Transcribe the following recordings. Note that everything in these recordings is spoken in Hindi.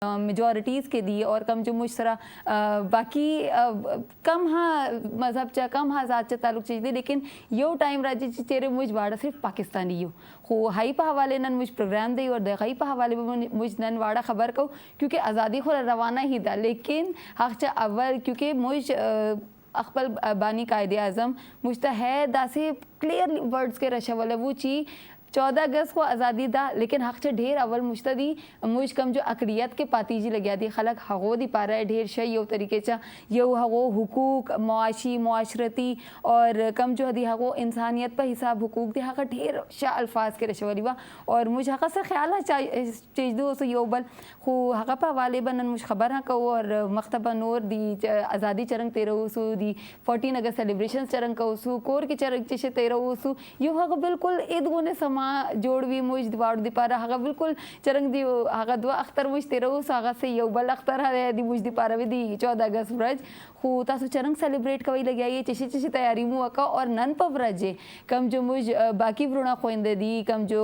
मेजॉरिटीज़ के दी और कम जो मुशरा बाकी कम हाँ मज़हब चा कम हाँ ज़ात चा ताल्लुक चीज़ लेकिन यो टाइम राजी चेरे मुझ वाड़ा सिर्फ पाकिस्तानी यो हो हाई पा हवाले नन मुझ प्रोग्राम दे और दगाई पा हवाले मुझ नन वाड़ा खबर को क्योंकि आज़ादी खुद रवाना ही था लेकिन हक चा अव्वल क्योंकि मुझ अकबल बानी कायदे आज़म मुझता है दासे क्लियर वर्ड्स के रशा वो ची 14 अगस्त को आज़ादी दा लेकिन हक से ढेर अवल मुश्तदी मुझ कम जो अकलियत के पातीजी लग्या दी खलक हगो दी पा रहा है ढेर शय यो तरीके चा यो हगो हुकूक मुआशी मुआशरती और कम जो हदी हगो इंसानियत पर हिसाब हुकूक दी हका ढेर शा अल्फाज के रशवली बा और मुझ हका से ख्याल चीज दो सो यो बल खू हका पा वाले बनन मुझ खबर हाँ को और मकतबा नूर दी आज़ादी चरंग तेरह उसू दी 14 अगस्त सेलिब्रेशन चरंग का उसू कोर की चरंग चिशे तेरह उसू यो हका बिल्कुल ईद ने समा जोड़ भी मुझ वाड़ दिपारा हगा बिल्कुल चरंग दी हगा दुआ अख्तर मुझ तेरो सागा से यो बल अख्तर है दी मुझ दिपारा भी दी 14 अगस्त व्रज खू तासु चरंग सेलिब्रेट कवई लगे ये चिशी चिशी तैयारी मुआ का और नन पर व्रजे कम जो मुझ बाकी व्रुणा खोइंदे दी कम जो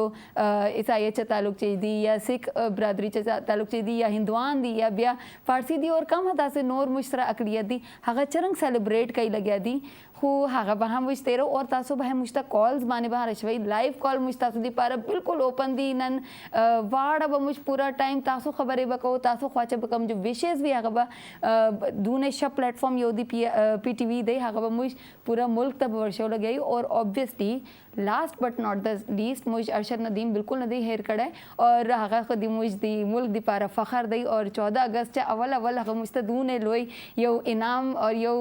ईसाई चा ताल्लुक चीज दी या सिख बरादरी चा ताल्लुक चीज दी या हिंदुआन दी या बिया फारसी दी और कम हदा से नोर मुश्तरा अकलियत दी हगा चरंग सेलिब्रेट कई लगे दी खू हागा बहा मुझ तेरो और तासो बहा मुझता कॉल्स माने बहा रशवई लाइव कॉल मुझ तासो दी पारा बिल्कुल ओपन दी नन वाड़ अब मुझ पूरा टाइम तासो खबरे बको तासो ख्वाचा बकम जो विशेष भी हागा बा दूने शब प्लेटफॉर्म यो दी PTV दे हागा बा मुझ पूरा मुल्क तब वर्षो लगे और obviously last but not the least मुझ अरशद नदीम बिल्कुल नदी हेर कड़े और हगा खुदी मुझ दी मुल्क दी पारा फ़खर दी और 14 अगस्त चा अवल हगा मुझता दूने लोई यो इनाम और यो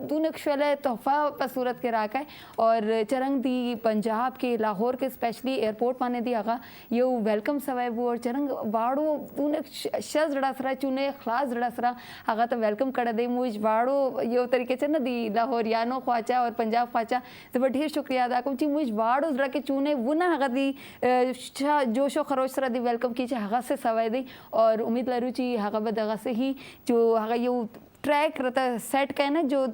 दूने शले तोहफा पर सूरत के राका है और चरंग दी पंजाब के लाहौर के स्पेशली एयरपोर्ट माने दी हगा यो वेलकम सवाए वो और चरंग वाड़ो दूने शज रड़ासरा चुने खलास रड़ासरा हगा तो वेलकम कर दे मुझ वाड़ो यो तरीके से न दी लाहौरियानो ख्वाचा और पंजाब ख्वाचा तो ढेर शुक्रिया अदा करूँ मुझ वाड़ो जरा के चूने वो ना हगा दी जोशो खरोश सरा दी वेलकम कीजिए हगा से सवाए दी और उम्मीद लरू ची हगा बदगा से ही जो हगा यो ट्रैक रहता सेट का है ना जो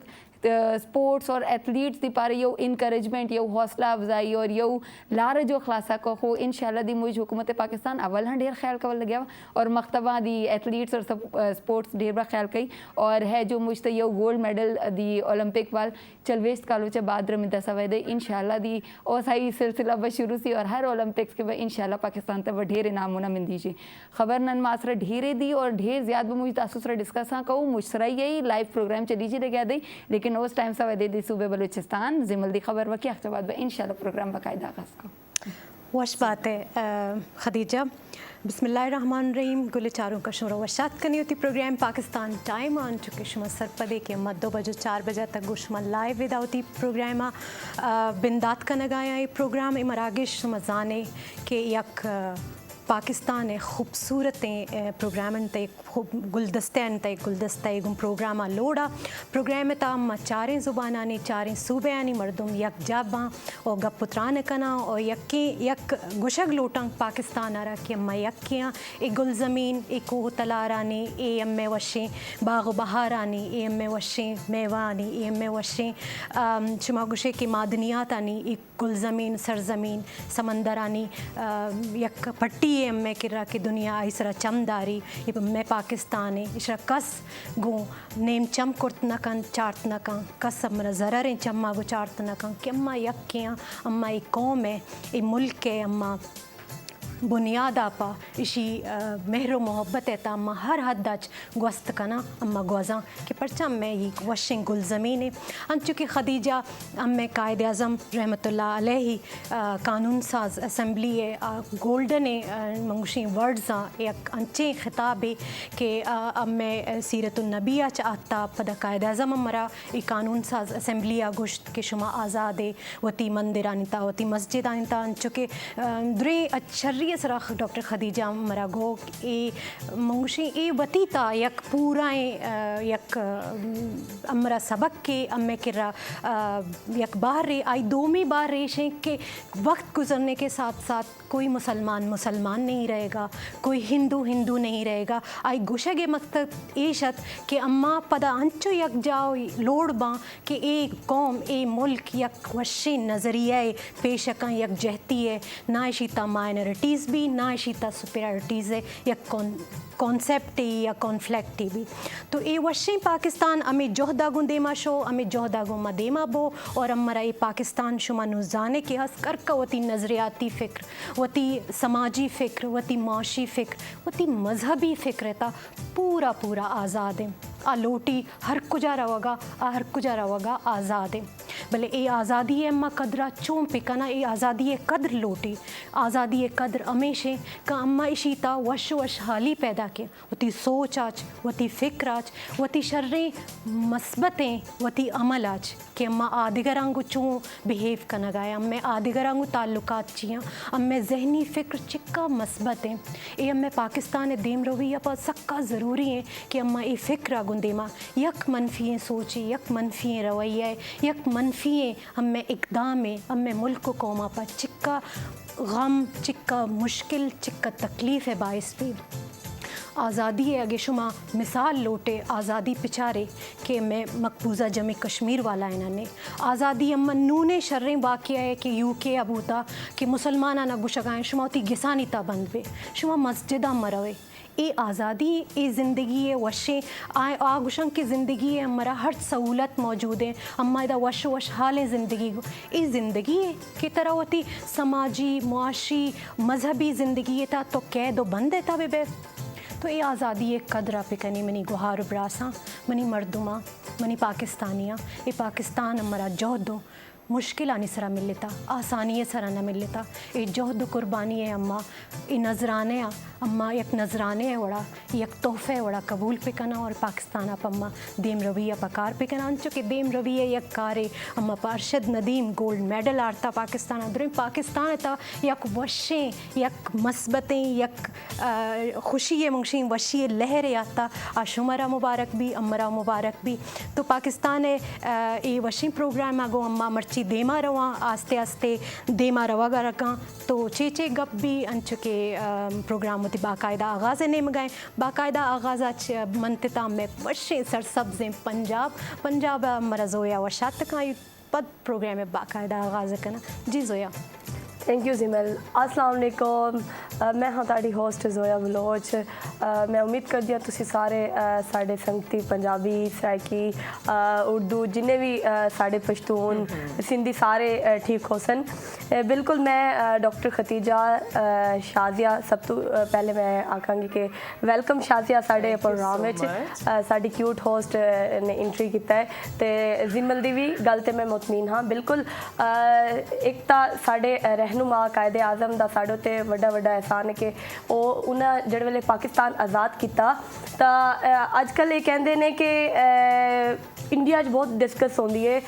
स्पोर्ट्स और एथलीट्स दी पारे यो इनकरेजमेंट यो हौसला अफजाई और यो लार जो खलासा को हो इंशाल्लाह दी मुझ हुकूमत पाकिस्तान अवल हाँ ढेर ख्याल कवल लगे और मकतबा दी एथलीट्स और सब स्पोर्ट्स ढेर बा ख्याल कई और है जो मुझ यो गोल्ड मेडल दी ओलंपिक वाल चलवेस्ट कालो चे बाद रमिदा सवाए दे इंशाल्लाह दी और सही सिलसिला बस शुरू सी और हर ओलंपिक्स के बाद इंशाल्लाह पाकिस्तान तब ढेर इनाम मुना मिल दीजिए खबर नन मासरा ढेरे दी और ढेर ज़्यादा मुझ तासुसरा डिस्कस हाँ कहूँ मुझसरा यही लाइव प्रोग्राम चलीजिए लगे दी लेकिन उस टाइम सवा दे दी सूबे बलूचिस्तान जिमल दी खबर वकी अख्तबाद इंशाल्लाह प्रोग्राम बाकायदा आगाज़ को वश बात है खदीजा बिस्मिल्लाहिर्रहमानिर्रहीम गुल चारों का शुरू वशात करनी होती प्रोग्राम पाकिस्तान टाइम आन चुके शुमा सरपदे के मद्दो बजो 4 बजे तक गुशमा लाइव विदाउती प्रोग्राम बिंदात का नगाया ये प्रोग्राम मरागिश मजाने के यक पाकिस्तान खूबसूरत प्रोग्राम ते खूब गुलदस्ता गुम प्रोग्राम लोड़ा प्रोग्राम ताम चारें ज़ुबाना ने चारें सूबे मर्दुम यक जाबा और गप पुत्रान कना और यक गुशग लोटंग पाकिस्तान आरा कि अम्मा यकियाँ एक गुल ज़मीन एक कोह तलारानी ए अम्मे वशें बाग बहारानी ए अम्मे वशें मेवानी ए अम्मे वशें शुमा गुशे की मादनियात आनी एक गुल ज़मीन सरज़मीन समंदरानी यक पट्टी एम किरा की दुनिया इसरा चमदारी ये मैं पाकिस्तान है इसरा कस गो नेम चम कुर्त नकन चार्त नकन कस अमरा ज़ररें चम्मा गो चार्त नकन कि अम्मा यक्कियाँ अम्मा एक कौम है ये मुल्क है अम्मा बुनियाद आपा इसी मेहर मोहब्बत है अम्मा हर हद अच गस्त कना अम्मा गोजा कि परचा मैं ये वशिंग गुल ज़मीन है अंचुकी खदीजा अम्मे कायद आज़म रहमतुल्लाह अलैहि कानून साज असम्बली है गोल्डन मंगुशी वर्ड्स एक अंचे खिताब है कि अम्मे सीरतुन्नबिया चाहता पद कायद आज़म अमरा ये कानून साज असम्बली गुश्त के शुमा आज़ाद है वती मंदिर आनिता वती मस्जिद आनिता अंचुके द्रे अच्छरी सरा डॉक्टर खदीजा मरागो ए मंगुशी ए वतीता यक पूरा यक अमरा सबक के अम्मे किरा यक बाहर रे आई दोमी बार रेशें के वक्त गुजरने के साथ साथ कोई मुसलमान नहीं रहेगा कोई हिंदू नहीं रहेगा आई गुशगे मकसद एशत कि अम्मा पदा अंचो यक जाओ लोड़ बा कि ए कौम ए मुल्क यक वशी नज़रिया पेशका यक जहती है ना इशीता माइनॉरिटीज़ भी ना इशीता सुपेरिटीज़ है यक कौन कॉन्सेप्ट या कॉन्फ्लिक्ट भी तो ये वशी पाकिस्तान अमे जोहदागु देमा शो अमे जोहदागु मदेमा बो और अमरा ये पाकिस्तान शुमा नुजाने के हस करका वती नज़रियाती फ़िक्र वती समाजी फ़िक्र वती माशी फ़िक्र वती मजहबी फ़िक्र था पूरा पूरा आज़ाद है आ लोटी हर कुजा रवगा आज़ाद है भले ये आज़ादी है अम्मा कदरा चों पिकना ये आज़ादी है कदर लोटी आज़ादी है कदर हमेशे का अम्मा इशीता वश वश हाली पैदा के वती सोच आज वती फ़िक्र आज वती शर्रें मस्बतें वती अमल आज कि अम्मा आदिगरांगु चों बिहेव करना गाया अम्मे आदिगरांगु ताल्लुकात चियाँ अम्मे जहनी फ़िक्र चिक्का मस्बतें ये अम्मे पाकिस्तान देम रवैया पर सक्का ज़रूरी है कि अम्मा ये फ़िक्र गुंदेमा यक मनफी सोची यक मनफी रवैया यक मनफी हमें इकदाम है हमें मुल्क कौमा पर चिक्का गम चिक्का मुश्किल चिक्का तकलीफ़ है बाइस भी आज़ादी है अगे शुमा मिसाल लोटे आज़ादी पिछारे कि मैं मकबूजा जमी कश्मीर वाला इन्होंने आज़ादी अम्मा नूने शर्रें बाकिया है कि यूके अब होता कि मुसलमान ना गुशगाएं शुमा होती गिसानी ता बंद पे शुमा मस्जिदा मरवे ये आज़ादी ये ज़िंदगी है वशे आगुशंग की ज़िंदगी है हमारा हर सहूलत मौजूद है अम्मा इदा वश वश हाल है ज़िंदगी ये ज़िंदगी है की तरह होती समाजी मुआशी मजहबी ज़िंदगी है था तो कैद बंद है था बे तो ये आज़ादी एक कदरा पिकनी मनी गुहार ब्रासा मनी मर्दुमा मनी पाकिस्तानिया ये पाकिस्तान हमारा जोहदो मुश्किल आनी सरा मिल लेता आसानी सरा न मिल लेता ये जोहद कुर्बानी है अम्मा ये नजराने अम्मा एक नजराने है वड़ा एक तोहफे वड़ा कबूल पे करना और पाकिस्तान आप अम्मा देम रवैया पकार पे करना अंचो के देम रवैया एक कारे अम्मा पार्शद नदीम गोल्ड मेडल आरता पाकिस्तान अंदर पाकिस्तान था यक वशें यक मस्बतें यक खुशी मुंशी वशी लहर आता आशुमरा मुबारक भी अमरा मुबारक भी तो पाकिस्तान है ये वशी प्रोग्राम आगो अम्मा मर्ची देमा रवा आस्ते आस्ते देमा रवा रखा तो चेचे गप भी अंचो के प्रोग्राम होती बाकायदा आगाज़ नेम गए बाकायदा आगाज़ मनतता में वशे सरसब्ज़ें पंजाब मरा जोया वशात का पद प्रोग्राम है बाकायदा आगाज़ करना जी जोया थैंक यू जिमल अस्सलाम वालेकुम मैं हाँ ताड़ी होस्ट जोया बलोच मैं उम्मीद करती हूँ तुसी सारे साढ़े संगती पंजाबी सराइकी उर्दू जिन्ने भी साढ़े पश्तून सिंधी सारे ठीक हो सन बिल्कुल मैं डॉक्टर खतीजा शाजिया सब तो पहले मैं आखांगी कि वेलकम शाजिया साढ़े प्रोग्राम में साड़ी क्यूट होस्ट ने इंट्री किया है तो जिमल दी भी गल ते मैं मुतमीन हाँ बिल्कुल एक तो साढ़े रहनुमा कायदे आज़म का साढ़े उत्ते वड्डा एहसान है कि उन्हें जिहड़े वेले पाकिस्तान आज़ाद किया तो अजकल ये कहते हैं कि इंडिया बहुत डिस्कस होती है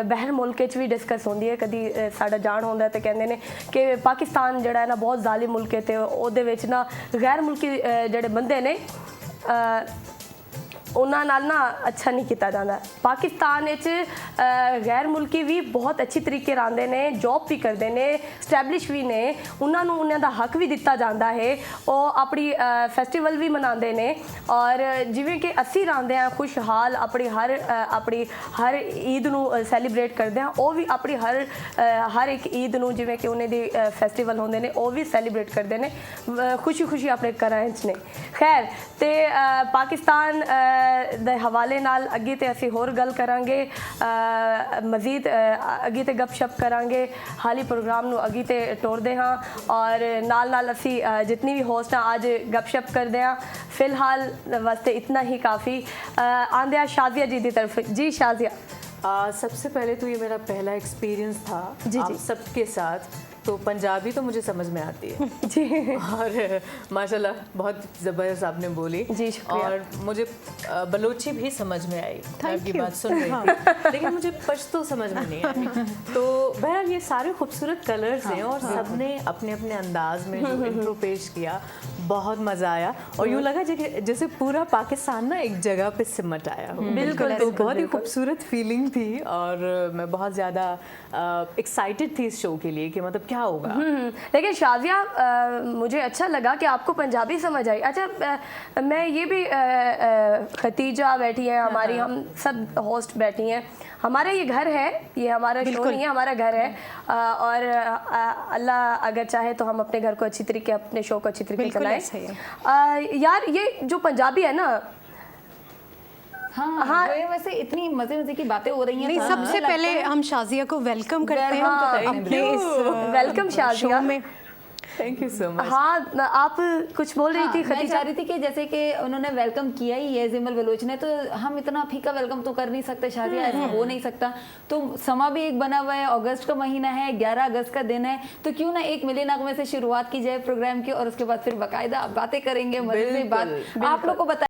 बाहर मुल्क भी डिस्कस होती है कभी साड़ा जान होंदा तो कहते हैं कि पाकिस्तान जिहड़ा है ना बहुत जालिम मुल्क है तो उहदे विच ना गैर मुल्की जिहड़े बंदे ने उन्होंने नाल ना अच्छा नहीं किया जाता पाकिस्तान गैर मुल्की भी बहुत अच्छी तरीके आते ने जॉब भी करते हैं स्टैबलिश भी ने उन्होंने उन्होंने हक भी दिता जाता है वो अपनी फेस्टिवल भी मनाते हैं और जिमें कि असी रहते हैं खुशहाल अपनी हर ईद नू सैलीब्रेट करते हैं वो भी अपनी हर एक ईद नू जिमें कि उन्हें दी फेस्टिवल होंगे ने वो भी सैलीब्रेट करते हैं खुशी अपने घरां च ने खैर तो पाकिस्तान दे हवाले नाल अगे ते असी होर गल करांगे मजीद अगे ते गपशप करांगे हाली प्रोग्राम नू अगे ते टोरदे हाँ और नाल असी जितनी भी होस्ट हैं आज गपशप करते हैं फिलहाल वास्ते इतना ही काफ़ी आंदिया शाजिया जी की तरफ जी शाजिया सबसे पहले तो ये मेरा पहला एक्सपीरियंस था जी आप सबके साथ तो पंजाबी तो मुझे समझ में आती है जी और माशाल्लाह बहुत ज़बरदस्त आपने बोली जी शुक्रिया और मुझे बलोची भी समझ में आई मैं आपकी बात सुन रही थी लेकिन मुझे पश्तो समझ में नहीं आई तो बहरहाल ये सारे खूबसूरत कलर्स हैं और सबने अपने अपने अंदाज में जो इंट्रो पेश किया बहुत मज़ा आया और यूँ लगा जैसे पूरा पाकिस्तान ना एक जगह पे सिमट आया हो बिल्कुल तो बहुत ही खूबसूरत फीलिंग थी और मैं बहुत ज़्यादा एक्साइटेड थी इस शो के लिए कि मतलब क्या होगा लेकिन शाजिया मुझे अच्छा लगा कि आपको पंजाबी समझ आई अच्छा मैं ये भी खतीजा बैठी है हमारी हम सब होस्ट बैठी हैं हमारा ये घर है, ये हमारा शो नहीं है, हमारा घर है। और अल्लाह अगर चाहे तो हम अपने घर को अच्छी तरीके, अपने शो को अच्छी तरीके बिल्कुल ऐसा ही चलाएं। यार ये जो पंजाबी है ना, हाँ, ये वैसे इतनी मजे मजे की बातें हो रही हैं। नहीं, तो सबसे मुझे लगता पहले है- हम शाजिया को वेलकम करते हैं Welcome तो करेंगे, अपने इस वेलकम शाजिया शो में। Thank you so much. हाँ, आप कुछ बोल रही हाँ, थी मैं खदीजा? चाह रही थी कि जैसे कि उन्होंने वेलकम किया ही है जिमल बलोच ने, तो हम इतना फीका वेलकम तो कर नहीं सकते शादिया, ऐसा हो नहीं सकता। तो समा भी एक बना हुआ है, अगस्त का महीना है, 11 अगस्त का दिन है, तो क्यों ना एक मिले नगमे से शुरुआत की जाए प्रोग्राम की, और उसके बाद फिर बाकायदा बातें करेंगे, मजे से बात बिल्कुल, आप लोग को बता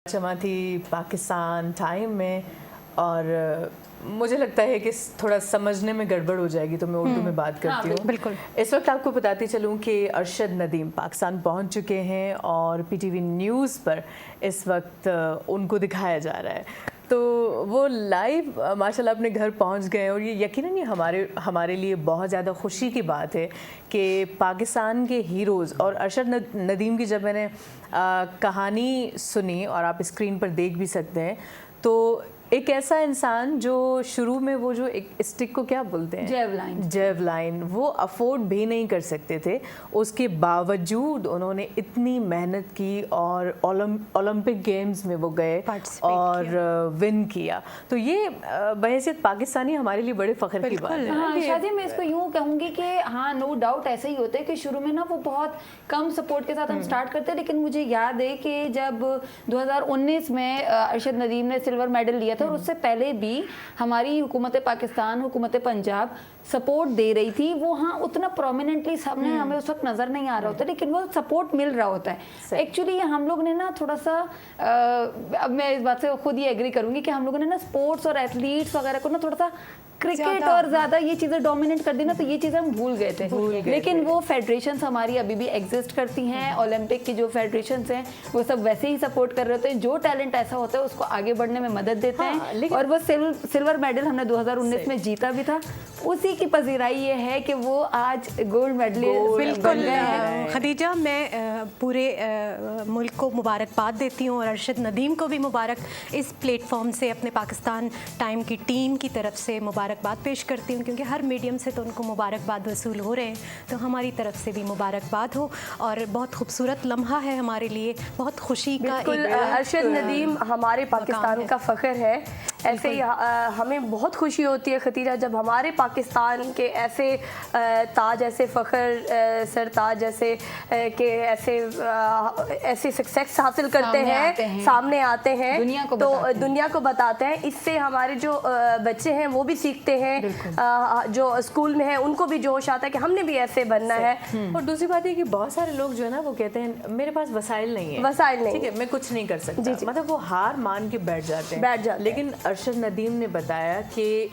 जमा थी पाकिस्तान टाइम में, और मुझे लगता है कि थोड़ा समझने में गड़बड़ हो जाएगी तो मैं उर्दू में बात करती हूँ। बिल्कुल। इस वक्त आपको बताती चलूँ कि अरशद नदीम पाकिस्तान पहुँच चुके हैं और पीटीवी न्यूज़ पर इस वक्त उनको दिखाया जा रहा है। तो वो लाइव माशाल्लाह अपने घर पहुंच गए, और ये यकीनन ये हमारे लिए बहुत ज़्यादा खुशी की बात है कि पाकिस्तान के हीरोज़, और अरशद नदीम की जब मैंने कहानी सुनी, और आप स्क्रीन पर देख भी सकते हैं, तो एक ऐसा इंसान जो शुरू में वो जो एक स्टिक को क्या बोलते हैं, जेवलाइन वो अफोर्ड भी नहीं कर सकते थे, उसके बावजूद उन्होंने इतनी मेहनत की और ओलंपिक गेम्स में वो गए और विन किया। तो ये बहैसियत पाकिस्तानी हमारे लिए बड़े फ़ख्र की बात है। हाँ शादी, मैं इसको यूँ कहूँगी कि हाँ नो डाउट ऐसा ही होता है कि शुरू में ना वो बहुत कम सपोर्ट के साथ हम स्टार्ट करते हैं, लेकिन मुझे याद है कि जब 2019 में अरशद नदीम ने सिल्वर मेडल लिया था, और उससे पहले भी हमारी हुकूमत पाकिस्तान, हुकूमत पंजाब सपोर्ट दे रही थी। वो हाँ उतना प्रोमिनेंटली सामने हमें उस वक्त नज़र नहीं आ रहा होता, लेकिन वो सपोर्ट मिल रहा होता है। एक्चुअली हम लोग ने ना थोड़ा सा अब मैं इस बात से खुद ही एग्री करूँगी कि हम लोगों ने ना स्पोर्ट्स और एथलीट्स वगैरह को ना थोड़ा सा क्रिकेट और ज़्यादा ये चीज़ें डोमिनेट कर दी ना, तो ये चीज़ें हम भूल गए थे। लेकिन वो फेडरेशंस हमारी अभी भी एग्जिस्ट करती हैं। ओलंपिक की जो फेडरेशंस हैं वो सब वैसे ही सपोर्ट कर रहे होते हैं। जो टैलेंट ऐसा होता है उसको आगे बढ़ने में मदद देते हैं। और वो सिल्वर मेडल हमने 2019 में जीता भी था। उसी की पजीराई ये है कि वो आज गोल्ड मेडलिस्ट बन गए हैं। खदीजा, मैं पूरे मुल्क को मुबारकबाद देती हूँ, और अरशद नदीम को भी मुबारक इस प्लेटफॉर्म से अपने पाकिस्तान टाइम की टीम की तरफ से मुबारकबाद पेश करती हूँ, क्योंकि हर मीडियम से तो उनको मुबारकबाद वसूल हो रहे हैं, तो हमारी तरफ से भी मुबारकबाद हो। और बहुत खूबसूरत लम्हा है हमारे लिए, बहुत खुशी का। बिल्कुल, अरशद नदीम हमारे पाकिस्तान का फ़ख्र है। ऐसे ही हमें बहुत खुशी होती है खतीजा जब हमारे पाकिस्तान के ऐसे ताज, ऐसे फ़ख्र सरताज जैसे के ऐसे सक्सेस हासिल करते हैं, सामने आते हैं, तो दुनिया को बताते हैं। इससे हमारे जो बच्चे हैं वो भी सीखते हैं, जो स्कूल में है उनको भी जोश आता है कि हमने भी ऐसे बनना है। और दूसरी बात है कि बहुत सारे लोग जो है ना वो कहते हैं मेरे पास वसाइल नहीं है, ठीक है, मैं कुछ नहीं कर सकता, मतलब वो हार मान के बैठ जाते हैं। लेकिन अरशद नदीम ने बताया कि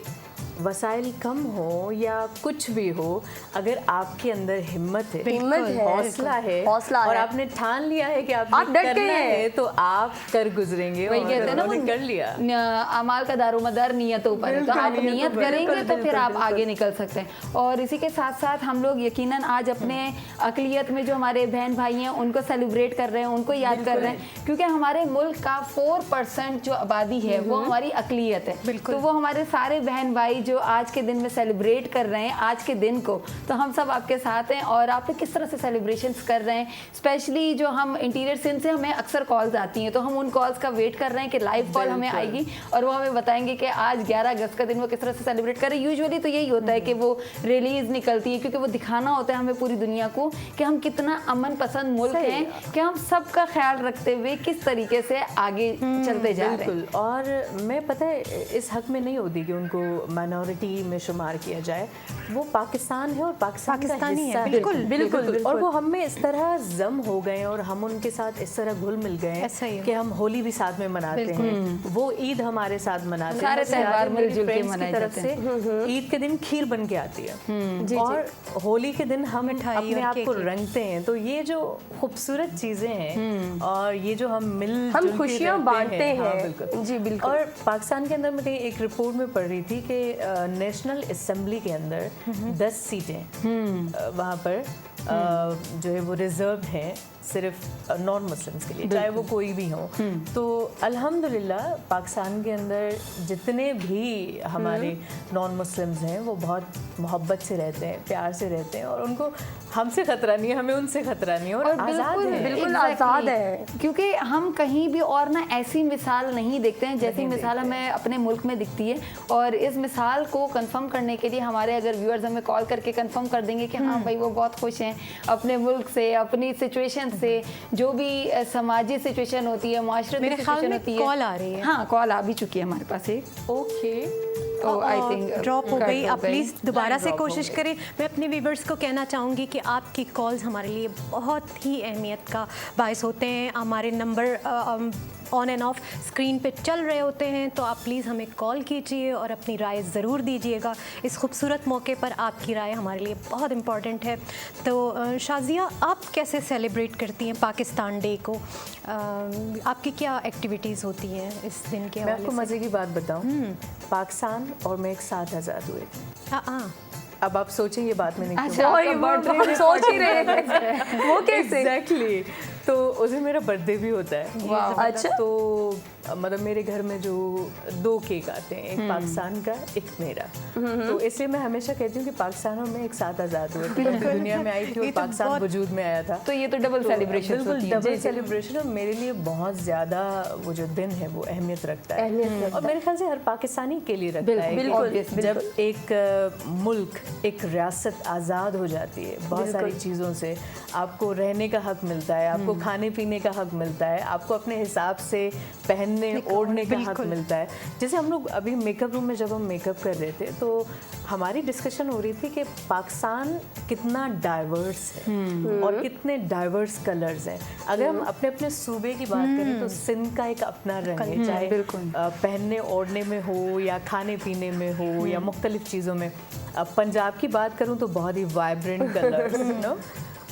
वसाइल कम हो या कुछ भी हो, अगर आपके अंदर हिम्मत है, हौसला है, और आपने ठान लिया है कि आप डट गए हैं, तो आप कर गुजरेंगे। वही कहते हैं ना, वो कर लिया। अमाल का दारोमदार नियतों पर है, तो आप नियत करेंगे तो फिर आप आगे निकल सकते हैं। और इसी के साथ साथ हम लोग यकीनन आज अपने अकलियत में जो हमारे बहन भाई हैं उनको सेलिब्रेट कर रहे हैं, उनको याद कर रहे हैं, क्योंकि हमारे मुल्क का 4% जो आबादी है वो हमारी अकलियत है। तो वो हमारे सारे बहन भाई जो आज के दिन में सेलिब्रेट कर रहे हैं आज के दिन को, तो हम सब आपके साथ हैं। और आप किस तरह से सेलिब्रेशंस कर रहे हैं, स्पेशली जो हम इंटीरियर सिंध से हमें अक्सर कॉल्स आती हैं, तो हम उन कॉल्स का वेट कर रहे हैं कि लाइव कॉल हमें आएगी और वो हमें बताएंगे कि आज 11 अगस्त का दिन वो किस तरह से सेलिब्रेट कर रहे हैं। यूजुअली तो यही होता है कि वो रिलीज निकलती है, क्योंकि वो दिखाना होता है हमें पूरी दुनिया को कि हम कितना अमन पसंद मुल्क हैं, कि हम सबका ख्याल रखते हुए किस तरीके से आगे चलते जा रहे हैं। और मैं पता है इस हक में नहीं होती कि उनको माइनॉरिटी में शुमार किया जाए, वो पाकिस्तान है और पाकिस्तानी है। बिल्कुल। और वो हम में इस तरह जम हो गए और हम उनके साथ इस तरह घुल मिल गए कि हम होली भी साथ में मनाते हैं, वो ईद हमारे साथ मनाते हैं, सारे त्योहार मिलजुल के मनाए जाते हैं। ईद के दिन खीर बन के आती है और होली के दिन हम अपने आप को रंगते हैं। तो ये जो खूबसूरत चीजें हैं और ये जो हम खुशियाँ बांटते हैं। जी बिल्कुल। और पाकिस्तान के अंदर मैं कहीं एक रिपोर्ट में पढ़ रही थी कि नेशनल असेंबली के अंदर 10 सीटें वहाँ पर जो है वो रिजर्व हैं सिर्फ नॉन मुस्लिम्स के लिए, चाहे वो कोई भी हो। तो अल्हम्दुलिल्लाह पाकिस्तान के अंदर जितने भी हमारे नॉन मुस्लिम्स हैं वो बहुत मोहब्बत से रहते हैं, प्यार से रहते हैं, और उनको हमसे खतरा नहीं है, हमें उनसे खतरा नहीं है, और आज़ाद है, बिल्कुल आज़ाद है। क्योंकि हम कहीं भी और ना ऐसी मिसाल नहीं देखते हैं जैसी मिसाल हमें अपने मुल्क में दिखती है। और इस मिसाल को कंफर्म करने के लिए हमारे अगर व्यूअर्स हमें कॉल करके कंफर्म कर देंगे कि हाँ भाई वो बहुत खुश हैं अपने मुल्क से, अपनी सिचुएशन से, जो भी समाजी सिचुएशन होती है, माशरती सिचुएशन होती है। कॉल आ रही है। हाँ, कॉल आ भी चुकी है हमारे पास एक। ओके, तो आई थिंक ड्रॉप हो गई। आप प्लीज़ दोबारा से कोशिश करें। मैं अपने व्यूवर्स को कहना चाहूँगी कि आपकी कॉल्स हमारे लिए बहुत ही अहमियत का बायस होते हैं। हमारे number on end of screen पे चल रहे होते हैं, तो आप प्लीज़ हमें कॉल कीजिए और अपनी राय ज़रूर दीजिएगा। इस खूबसूरत मौके पर आपकी राय हमारे लिए बहुत इम्पॉर्टेंट है। तो शाज़िया, आप कैसे सेलिब्रेट करती हैं पाकिस्तान डे को? आपकी क्या एक्टिविटीज़ होती हैं इस दिन के मैं हवाले आपको से? मज़े की बात बताऊं, पाकिस्तान और मैं एक साथ आज़ाद हुए थे। हाँ, अब आप सोचें ये बात मैंने क्यों अच्छा, आपका birthday हम सोच ही रहे हैं वो कैसे। एग्जैक्टली तो उस दिन मेरा बर्थडे भी होता है। वाह। अच्छा। तो मतलब मेरे घर में जो 2 केक आते हैं, एक पाकिस्तान का, एक मेरा। तो इसलिए मैं हमेशा कहती हूँ कि पाकिस्तान और मैं एक साथ आज़ाद हुए थे। जब मैं दुनिया में आई थी और ये तो पाकिस्तान बहुत- वजूद में आया था। तो ये तो डबल सेलिब्रेशन बिल्कुल होती है। डबल सेलिब्रेशन, और मेरे लिए बहुत ज़्यादा वो जो दिन है वो अहमियत रखता है। अहमियत रखता और मेरे ख्याल से हर पाकिस्तानी के लिए रखता है। बिल्कुल, कि बिल्कुल, जब एक मुल्क, एक रियासत आज़ाद हो जाती है बहुत सारी चीज़ों से, आपको रहने का हक मिलता है, आपको खाने पीने का हक मिलता है, आपको अपने हिसाब से पहनने ओढ़ने का हक मिलता है। जैसे हम लोग अभी मेकअप रूम में जब हम मेकअप कर रहे थे तो हमारी डिस्कशन हो रही थी कि पाकिस्तान कितना डाइवर्स है और कितने डाइवर्स कलर्स हैं। अगर हम अपने अपने सूबे की बात करें तो सिंध का एक अपना रंग है, चाहे पहनने ओढ़ने में हो या खाने पीने में हो या मुख्तलिफ चीज़ों में। अब पंजाब की बात करूं तो बहुत ही वाइब्रेंट कलर्स, नो,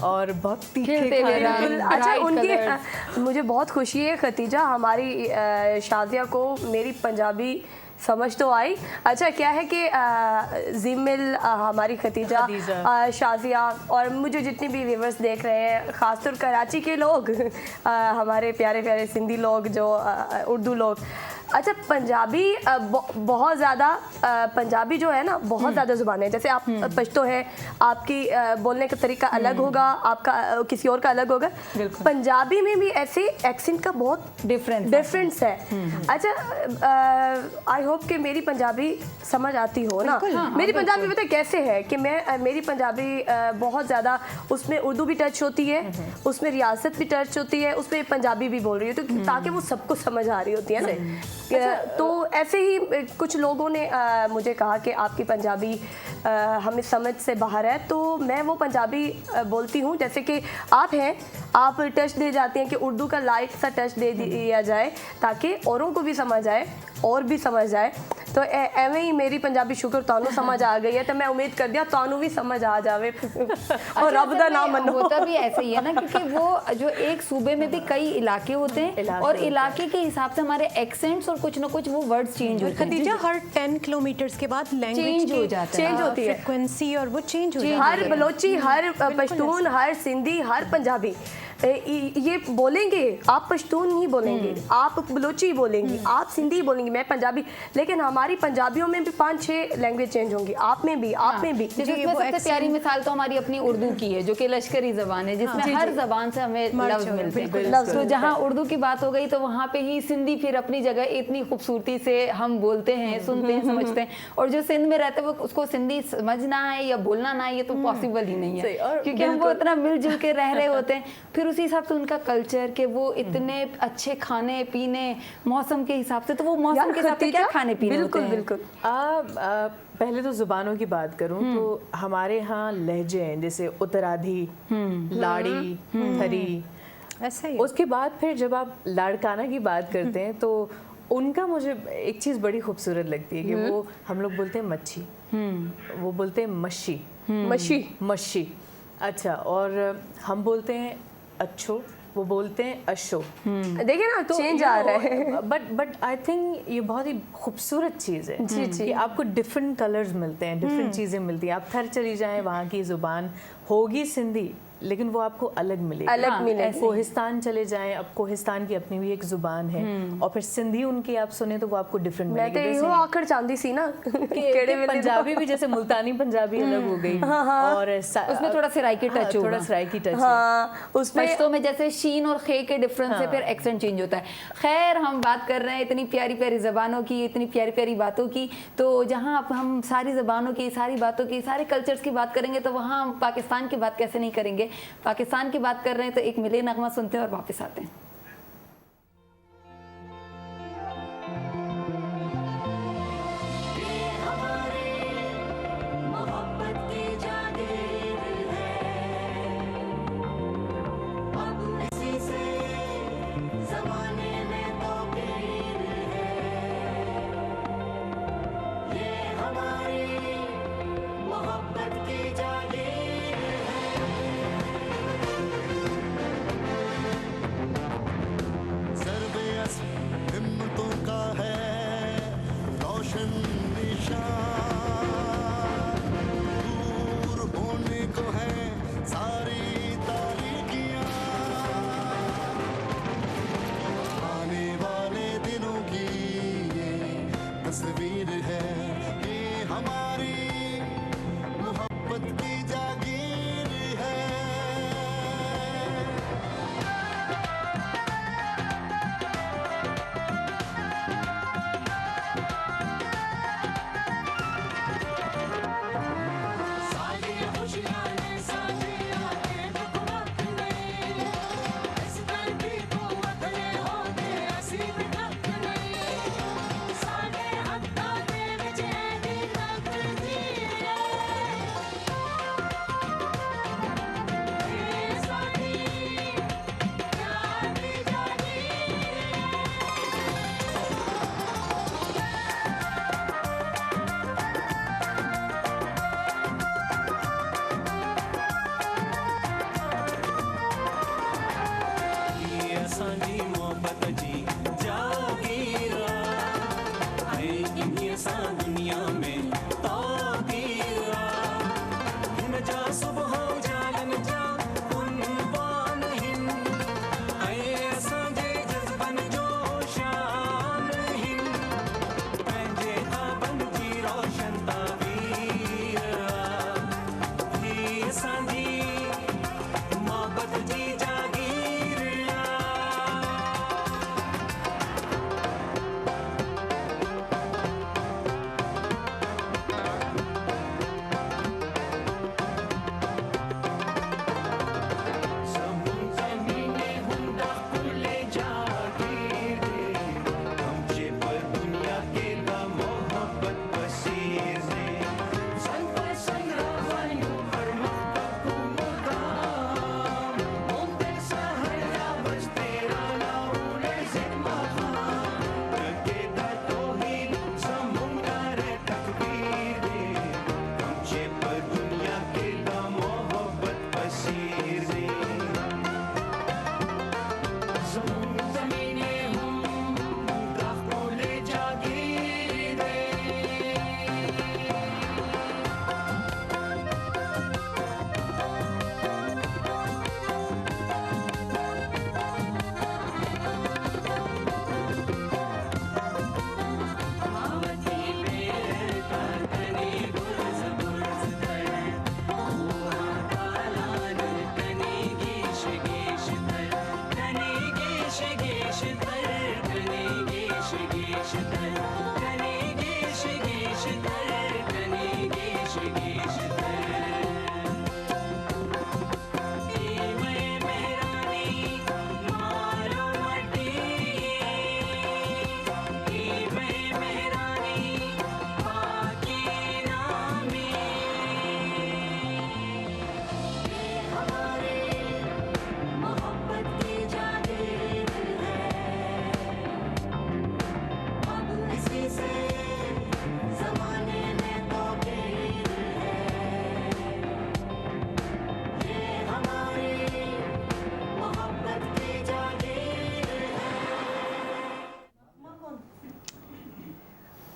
और बहुत तीखे खिलते हुए खाने। रंग। अच्छा, bright उनकी colours। मुझे बहुत खुशी है खतीजा, हमारी शाज़िया को मेरी पंजाबी समझ तो आई। अच्छा, क्या है कि जिमिल, हमारी खतीजा, शाज़िया और मुझे जितने भी व्यूअर्स देख रहे हैं, ख़ासतौर कराची के लोग, हमारे प्यारे प्यारे सिंधी लोग, जो उर्दू लोग। अच्छा, पंजाबी बहुत ज़्यादा, पंजाबी जो है ना बहुत ज़्यादा ज़ुबान है। जैसे आप पश्तो है, आपकी बोलने का तरीका अलग होगा, आपका किसी और का अलग होगा। पंजाबी में भी ऐसे एक्सेंट का बहुत डिफरेंस है। अच्छा, आई होप कि मेरी पंजाबी समझ आती हो ना। मेरी पंजाबी पता है कैसे है कि मेरी पंजाबी बहुत ज़्यादा, उसमें उर्दू भी टच होती है, उसमें रियासत भी टच होती है, उसमें पंजाबी भी बोल रही है, तो ताकि वो सबको समझ आ रही होती है ना। तो ऐसे ही कुछ लोगों ने मुझे कहा कि आपकी पंजाबी हमें समझ से बाहर है, तो मैं वो पंजाबी बोलती हूँ जैसे कि आप हैं, आप टच दे जाते हैं कि उर्दू का लाइट सा टच दे दिया जाए ताकि औरों को भी समझ आए और भी समझ आए। तो एवं ही मेरी पंजाबी शुक्र तानू समझ आ गई है, तो मैं उम्मीद कर दिया तानू भी समझ आ जावे और रब दा नाम मनो। होता भी ऐसे ही है ना, क्योंकि वो जो एक सूबे में भी कई इलाके होते हैं और इलाके के हिसाब से हमारे एक्सेंट्स और कुछ ना कुछ वो वर्ड्स चेंज होते हैं। खदीजा, हर 10 किलोमीटर्स के बाद लैंग्वेज चेंज हो जाता है, चेंज होती है फ्रीक्वेंसी, और वो चेंज हो जाती है। हर बलोची, हर पश्तून, हर सिंधी, हर पंजाबी ये बोलेंगे। आप पश्तून नहीं बोलेंगे, आप बलोची बोलेंगी, आप सिंधी बोलेंगी, मैं पंजाबी, लेकिन हमारी पंजाबियों में भी 5-6 लैंग्वेज चेंज होंगी, आप में भी, आप में भी। जिसमें सबसे प्यारी मिसाल तो हमारी अपनी उर्दू की है, जो कि लश्करी जबान है, जिसमें हर जबान से हमें लफ्ज मिलते हैं। तो जहाँ उर्दू की बात हो गई तो वहाँ पे ही सिंधी फिर अपनी जगह इतनी खूबसूरती से हम बोलते हैं, सुनते हैं, समझते हैं। और जो सिंध में रहते हैं वो उसको सिंधी समझना है या बोलना ना है, ये तो पॉसिबल ही नहीं है, क्योंकि हम वो इतना मिलजुल के रह रहे होते हैं। फिर उसी हिसाब से उनका कल्चर के वो इतने अच्छे खाने पीने, मौसम के हिसाब से, तो वो मौसम के हिसाब से क्या खाने पीने होते हैं। बिल्कुल। पहले तो जुबानों की बात करूं तो हमारे यहाँ लहजे हैं, जैसे उत्तराधी, लाड़ी, थरी। ऐसा ही उसके बाद फिर जब आप लाड़काना की बात करते हैं तो उनका मुझे एक चीज़ बड़ी खूबसूरत लगती है कि वो, हम लोग बोलते हैं मच्छी, वो बोलते हैं मच्छी, मच्छी। अच्छा, और हम बोलते हैं अच्छो, वो बोलते हैं अशो। देखिए ना, तो चेंज आ रहा है। बट आई थिंक ये बहुत ही खूबसूरत चीज़ है कि आपको डिफरेंट कलर्स मिलते हैं, डिफरेंट चीज़ें मिलती हैं। आप थर चली जाएं, वहाँ की ज़ुबान होगी सिंधी, लेकिन वो आपको अलग मिलेगी। अलग मिलेगी। कोहिस्तान चले जाएं, अब कोहिस्तान की अपनी भी एक ज़ुबान है, और फिर सिंधी उनकी आप सुने तो वो आपको डिफरेंट मैं मिलेगी। तो यो आखिर चाहती सी ना केड़े पंजाबी भी, जैसे मुल्तानी पंजाबी अलग हो गई, और उसमें थोड़ा सराइकी टच होगा, थोड़ा सराइकी टच। हाँ, उसमें पश्तो में जैसे शीन और खे के डिफरेंस से फिर एक्सेंट चेंज होता है। खैर, हम बात कर रहे हैं इतनी प्यारी प्यारी ज़बानों की, इतनी प्यारी प्यारी बातों की, तो जहाँ हम सारी ज़बानों की, सारी बातों की, सारे कल्चर्स की बात करेंगे तो वहाँ हम पाकिस्तान की बात कैसे नहीं करेंगे। पाकिस्तान की बात कर रहे हैं तो एक मिले नगमा सुनते हैं और वापस आते हैं। जमाने में तो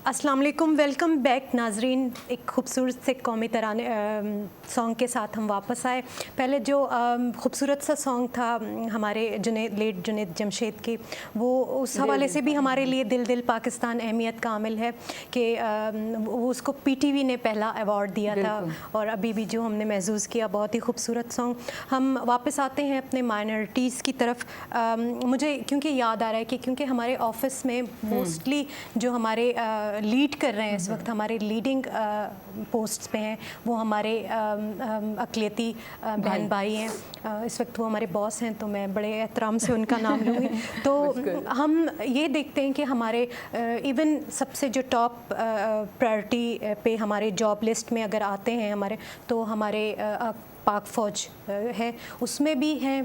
अस्सलाम वालेकुम, वेलकम बैक नाजरीन। एक खूबसूरत से कौमी तराने सॉन्ग के साथ हम वापस आए। पहले जो खूबसूरत सा सॉन्ग था हमारे लेट जुनैद जमशेद की, वो उस हवाले से भी हमारे लिए दिल दिल पाकिस्तान अहमियत का आमिल है कि वो उसको पीटीवी ने पहला अवार्ड दिया था और अभी भी जो हमने महसूस किया, बहुत ही खूबसूरत सॉन्ग। हम वापस आते हैं अपने माइनॉरिटीज़ की तरफ। मुझे क्योंकि याद आ रहा है कि क्योंकि हमारे ऑफिस में मोस्टली जो हमारे लीड कर रहे हैं इस वक्त, हमारे लीडिंग पोस्ट्स पे हैं, वो हमारे अक़लियती बहन भाई हैं। इस वक्त वो हमारे बॉस हैं, तो मैं बड़े एहतराम से उनका नाम लूँगी। तो हम ये देखते हैं कि हमारे इवन सबसे जो टॉप प्रायोरिटी पे हमारे जॉब लिस्ट में अगर आते हैं हमारे, तो हमारे पाक फ़ौज है, उसमें भी हैं।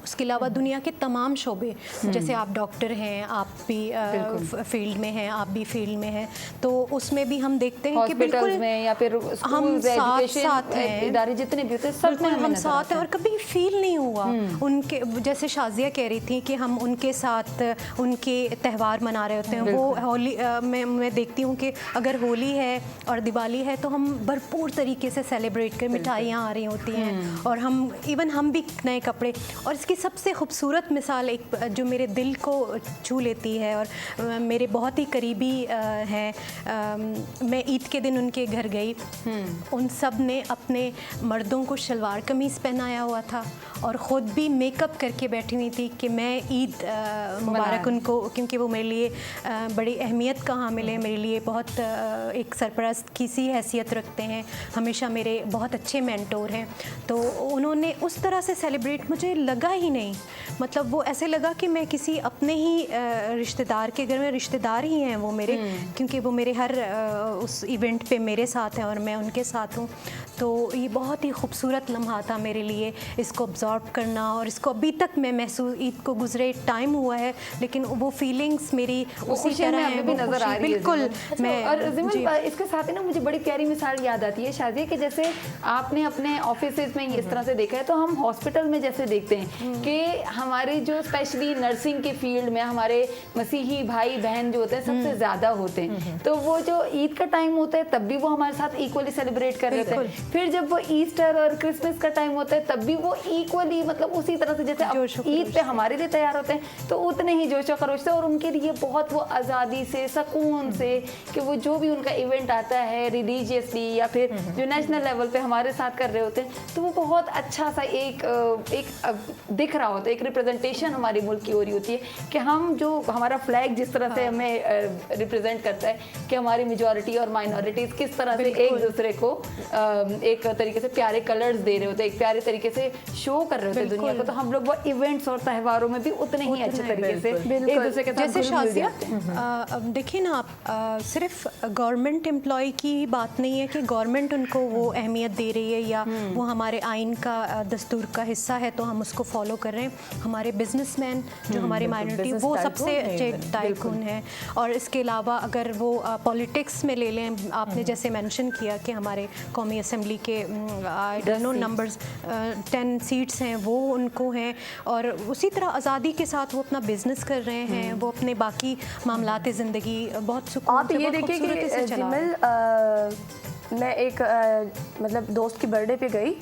उसके अलावा दुनिया के तमाम शोबे, जैसे आप डॉक्टर हैं, आप भी फील्ड में हैं, आप भी फील्ड में हैं, तो उसमें भी हम देखते हैं कि बिल्कुल में या फिर हम साथ हैं, इदारे जितने भी होते हैं सब में हम साथ हैं। और कभी फील नहीं हुआ उनके, जैसे शाजिया कह रही थी कि हम उनके साथ उनके त्यौहार मना रहे होते हैं। वो होली मैं देखती हूँ कि अगर होली है और दिवाली है तो हम भरपूर तरीके से सेलिब्रेट कर, मिठाइयाँ आ रही होती हैं और हम भी नए कपड़े। और इसकी सबसे खूबसूरत मिसाल एक जो मेरे दिल को छू लेती है और मेरे बहुत ही करीबी हैं, मैं ईद के दिन उनके घर गई, उन सब ने अपने मर्दों को शलवार कमीज़ पहनाया हुआ था और ख़ुद भी मेकअप करके बैठी हुई थी कि मैं ईद मुबारक उनको, क्योंकि वो मेरे लिए बड़ी अहमियत का हामिल है, मेरे लिए बहुत एक सरपरस्त की सी हैसियत रखते हैं, हमेशा मेरे बहुत अच्छे मेंटोर हैं। तो उन्होंने उस तरह से सेलिब्रेट, मुझे लगा ही नहीं, मतलब वो ऐसे लगा कि मैं किसी अपने ही रिश्तेदार के घर में, रिश्तेदार ही हैं वो मेरे, क्योंकि वो मेरे हर उस इवेंट पे मेरे साथ हैं और मैं उनके साथ हूँ। तो ये बहुत ही खूबसूरत लम्हा था मेरे लिए इसको ऑब्जॉर्व करना, और इसको अभी तक मैं महसूस, ईद को गुजरे टाइम हुआ है लेकिन वो फीलिंग्स मेरी उसी तरह है, भी नजर आ रही है बिल्कुल। मैं और इसके साथ ही ना मुझे बड़ी प्यारी मिसाल याद आती है शाजिया, कि जैसे आपने अपने ऑफिस में इस तरह से देखा है, तो हम हॉस्पिटल में जैसे देखते हैं कि हमारे जो स्पेशली नर्सिंग के फील्ड में हमारे मसीही भाई बहन जो होते हैं सबसे ज़्यादा होते हैं, तो वो जो ईद का टाइम होता है तब भी वो हमारे साथ इक्वली सेलिब्रेट कर रहे थे। फिर जब वो ईस्टर और क्रिसमस का टाइम होता है तब भी वो इक्वली, मतलब उसी तरह से जैसे ईद पे हमारे लिए तैयार होते हैं तो उतने ही जोश और खरोश से, और उनके लिए बहुत वो आज़ादी से, सुकून से, कि वो जो भी उनका इवेंट आता है रिलीजियसली या फिर जो नेशनल लेवल पे हमारे साथ कर रहे होते हैं, तो वो बहुत अच्छा सा एक दिख रहा होता है, एक रिप्रेजेंटेशन हमारे मुल्क की हो रही होती है कि हम जो हमारा फ्लैग जिस तरह से हमें रिप्रेजेंट करता है कि हमारी मेजॉरिटी और माइनॉरिटीज़ किस तरह से एक दूसरे को एक तरीके से प्यारे कलर्स दे रहे होते हैं, एक प्यारे तरीके से शो कर रहे होते हैं दुनिया को, तो हम लोग वो इवेंट्स और त्योहारों में भी उतने ही अच्छे तरीके से एक दूसरे के साथ जैसे शाजिया देखिए ना आप, सिर्फ गवर्नमेंट एम्प्लॉय की बात नहीं है कि गवर्नमेंट उनको वो अहमियत दे रही है या वो हमारे आइन का दस्तूर का हिस्सा है तो हम उसको फॉलो कर रहे हैं। हमारे बिजनेसमैन जो हमारे माइनॉरिटी, वो सबसे अच्छे टाइकून हैं। और इसके अलावा अगर वो पॉलिटिक्स में ले लें, आपने जैसे मेंशन किया कि हमारे कौमी असम्बली के I don't know numbers 10 seats हैं, वो उनको हैं, और उसी तरह आज़ादी के साथ वो अपना बिजनेस कर रहे हैं, वो अपने बाकी मामलात ज़िंदगी बहुत सुकून आप ये देखिए कि जिमल, मैं एक मतलब दोस्त की बर्थडे पे गई,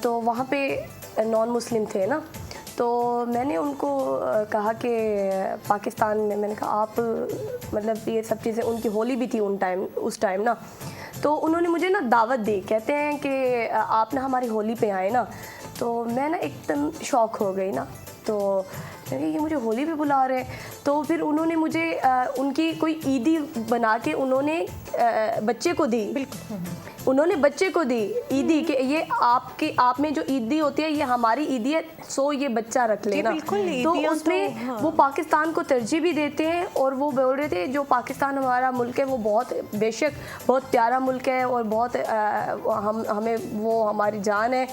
तो वहाँ पे नॉन मुस्लिम थे ना, तो मैंने उनको कहा कि पाकिस्तान में, मैंने कहा आप मतलब ये सब चीज़ें, उनकी होली भी थी उस टाइम ना, तो उन्होंने मुझे ना दावत दी, कहते हैं कि आप ना हमारी होली पे आए ना, तो मैं ना एकदम शॉक हो गई ना, तो मैंने कहा ये मुझे होली पे बुला रहे हैं। तो फिर उन्होंने मुझे उनकी कोई ईदी बना के उन्होंने बच्चे को दी। बिल्कुल, उन्होंने बच्चे को दी ईदी के, ये आपके आप में जो ईदी होती है ये हमारी ईदी है, सो ये बच्चा रख लेना। तो उसमें वो पाकिस्तान को तरजीह भी देते हैं और वो बोल रहे थे जो पाकिस्तान हमारा मुल्क है वो बहुत बेशक बहुत प्यारा मुल्क है और बहुत हमें वो हमारी जान है,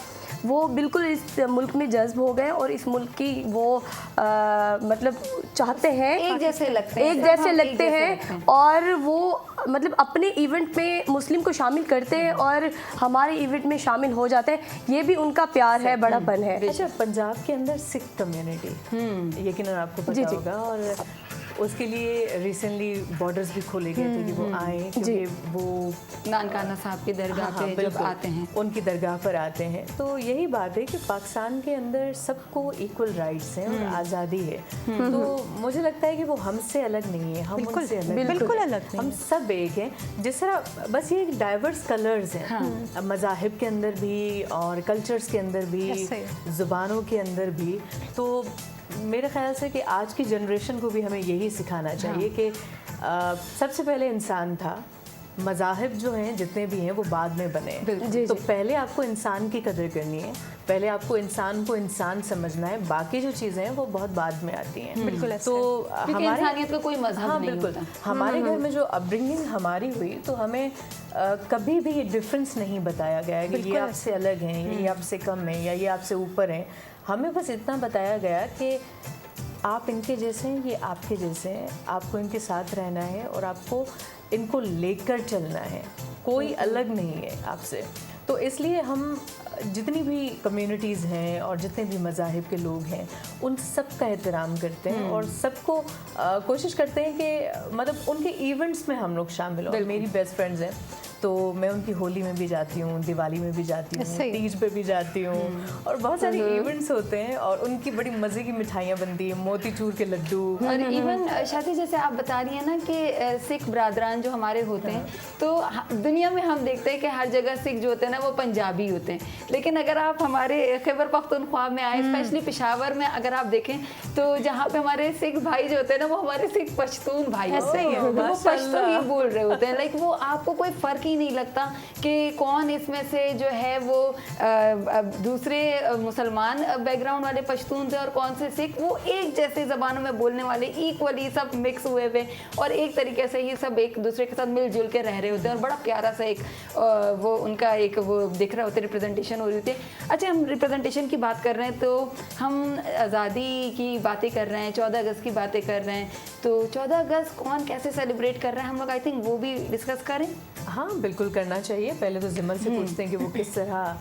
वो बिल्कुल इस मुल्क में जज्ब हो गए और इस मुल्क की वो मतलब चाहते हैं, एक जैसे लगते हैं और वो मतलब अपने इवेंट में मुस्लिम को शामिल करते हैं और हमारे इवेंट में शामिल हो जाते हैं। ये भी उनका प्यार है, बड़ापन है। अच्छा, पंजाब के अंदर सिख कम्युनिटी यकीनन आपको पता होगा, और उसके लिए रिसेंटली बॉर्डर्स भी खोले गए थे कि वो आए, क्योंकि वो नानकाना साहब की दरगाह पे जब आते हैं, उनकी दरगाह पर आते हैं। तो यही बात है कि पाकिस्तान के अंदर सबको इक्वल राइट्स हैं और आज़ादी है। तो मुझे लगता है कि वो हमसे अलग नहीं है, हम उनसे बिल्कुल अलग हम सब एक हैं। जिस तरह बस ये डाइवर्स कलर्स हैं मज़ाहिब के अंदर भी और कल्चर्स के अंदर भी, ज़ुबानों के अंदर भी। तो मेरे ख्याल से कि आज की जनरेशन को भी हमें यही सिखाना चाहिए कि सबसे पहले इंसान था, मज़ाहिब जो हैं जितने भी हैं वो बाद में बने। तो पहले आपको इंसान की कदर करनी है, पहले आपको इंसान को इंसान समझना है, बाकी जो चीज़ें हैं वो बहुत बाद में आती हैं। बिल्कुल। तो हमारे इंसानियत का कोई मजहब नहीं होता। हमारे घर में जो अपब्रिंगिंग हमारी हुई, तो हमें कभी भी ये डिफरेंस नहीं बताया गया है कि ये आपसे अलग हैं, ये आपसे कम हैं या ये आपसे ऊपर हैं। हमें बस इतना बताया गया कि आप इनके जैसे हैं, ये आपके जैसे हैं, आपको इनके साथ रहना है और आपको इनको लेकर चलना है, कोई अलग नहीं है आपसे। तो इसलिए हम जितनी भी कम्युनिटीज़ हैं और जितने भी मज़ाहिब के लोग हैं उन सब का एहतराम करते हैं और सबको कोशिश करते हैं कि मतलब उनके इवेंट्स में हम लोग शामिल हों। मेरी बेस्ट फ्रेंड्स हैं तो मैं उनकी होली में भी जाती हूँ, दिवाली में भी जाती हूँ, तीज पे भी जाती हूँ और बहुत सारे इवेंट्स होते हैं और उनकी बड़ी मज़े की मिठाइयाँ बनती हैं, मोतीचूर के लड्डू। और इवन शादी जैसे आप बता रही हैं ना कि सिख बरादरान जो हमारे होते हैं, तो दुनिया में हम देखते हैं कि हर जगह सिख जो होते हैं ना वो पंजाबी होते हैं, लेकिन अगर आप हमारे खैबर पख्तूनख्वा में आए, स्पेशली पेशावर में अगर आप देखें तो जहाँ पे हमारे सिख भाई जो होते हैं ना वो हमारे सिख पश्तून भाई होते हैं, वो पश्तून ही बोल रहे होते हैं। लाइक वो आपको कोई फ़र्क ही नहीं लगता कि कौन इसमें से जो है वो दूसरे मुसलमान बैकग्राउंड वाले पश्तून थे और कौन से सिख, वो एक जैसे ज़बानों में बोलने वाले इक्वली सब मिक्स हुए हुए और एक तरीके से ही सब एक दूसरे के साथ मिलजुल के रह रहे होते हैं और बड़ा प्यारा सा एक वो उनका एक वो दिख रहा होता है, रिप्रेजेंटेशन हो रही होती है। अच्छा, हम रिप्रेजेंटेशन की बात कर रहे हैं तो हम आज़ादी की बातें कर रहे हैं, 14 अगस्त की बातें कर रहे हैं, तो 14 अगस्त कौन कैसे सेलिब्रेट कर रहा है हम लोग आई थिंक वो भी डिस्कस करें। हाँ, बिल्कुल करना चाहिए। पहले तो जिमल से पूछते हैं कि वो किस तरह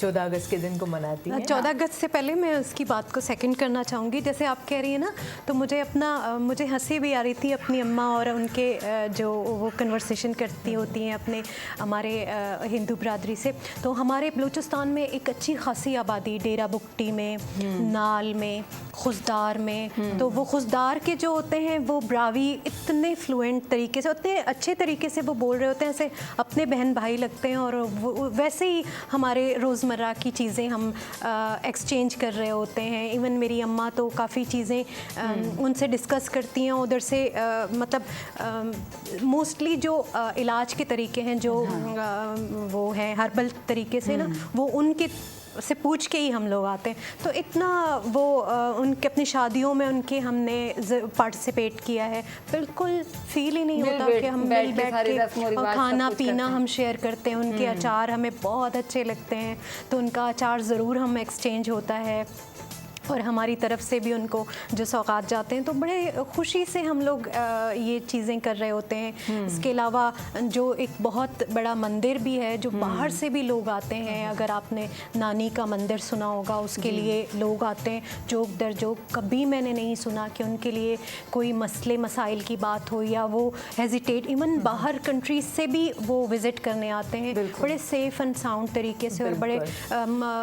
14 अगस्त के दिन को मनाती है। 14 अगस्त से पहले मैं उसकी बात को सेकंड करना चाहूँगी। जैसे आप कह रही हैं ना, तो मुझे हंसी भी आ रही थी अपनी अम्मा और उनके जो वो कन्वर्सेशन करती होती हैं अपने हमारे हिंदू बरादरी से। तो हमारे बलूचिस्तान में एक अच्छी खासी आबादी डेरा बुगटी में, नाल में, खुशदार में, तो वो खुशदार के जो होते हैं वो ब्रावी इतने फ्लुएंट तरीके से, उतने अच्छे तरीके से वो बोल रहे होते हैं, ऐसे अपने बहन भाई लगते हैं। और वैसे ही हमारे रोज़मर्रा की चीज़ें हम एक्सचेंज कर रहे होते हैं। इवन मेरी अम्मा तो काफ़ी चीज़ें उनसे डिस्कस करती हैं उधर से, मतलब मोस्टली जो इलाज के तरीके हैं जो वो हैं हर्बल तरीके से ना, वो उनके से पूछ के ही हम लोग आते हैं। तो इतना वो उनके अपनी शादियों में उनके हमने पार्टिसिपेट किया है, बिल्कुल फील ही नहीं होता कि हम मिल बैठ के और खाना पीना हम शेयर करते हैं। उनके अचार हमें बहुत अच्छे लगते हैं, तो उनका अचार ज़रूर हम एक्सचेंज होता है और हमारी तरफ से भी उनको जो सौगात जाते हैं, तो बड़े खुशी से हम लोग ये चीज़ें कर रहे होते हैं। इसके अलावा जो एक बहुत बड़ा मंदिर भी है जो बाहर से भी लोग आते हैं। अगर आपने नानी का मंदिर सुना होगा, उसके लिए लोग आते हैं जोक दर जोक। कभी मैंने नहीं सुना कि उनके लिए कोई मसले मसाइल की बात हो या वो हेजिटेट, इवन बाहर कंट्रीज से भी वो विज़िट करने आते हैं बड़े सेफ़ एंड साउंड तरीके से और बड़े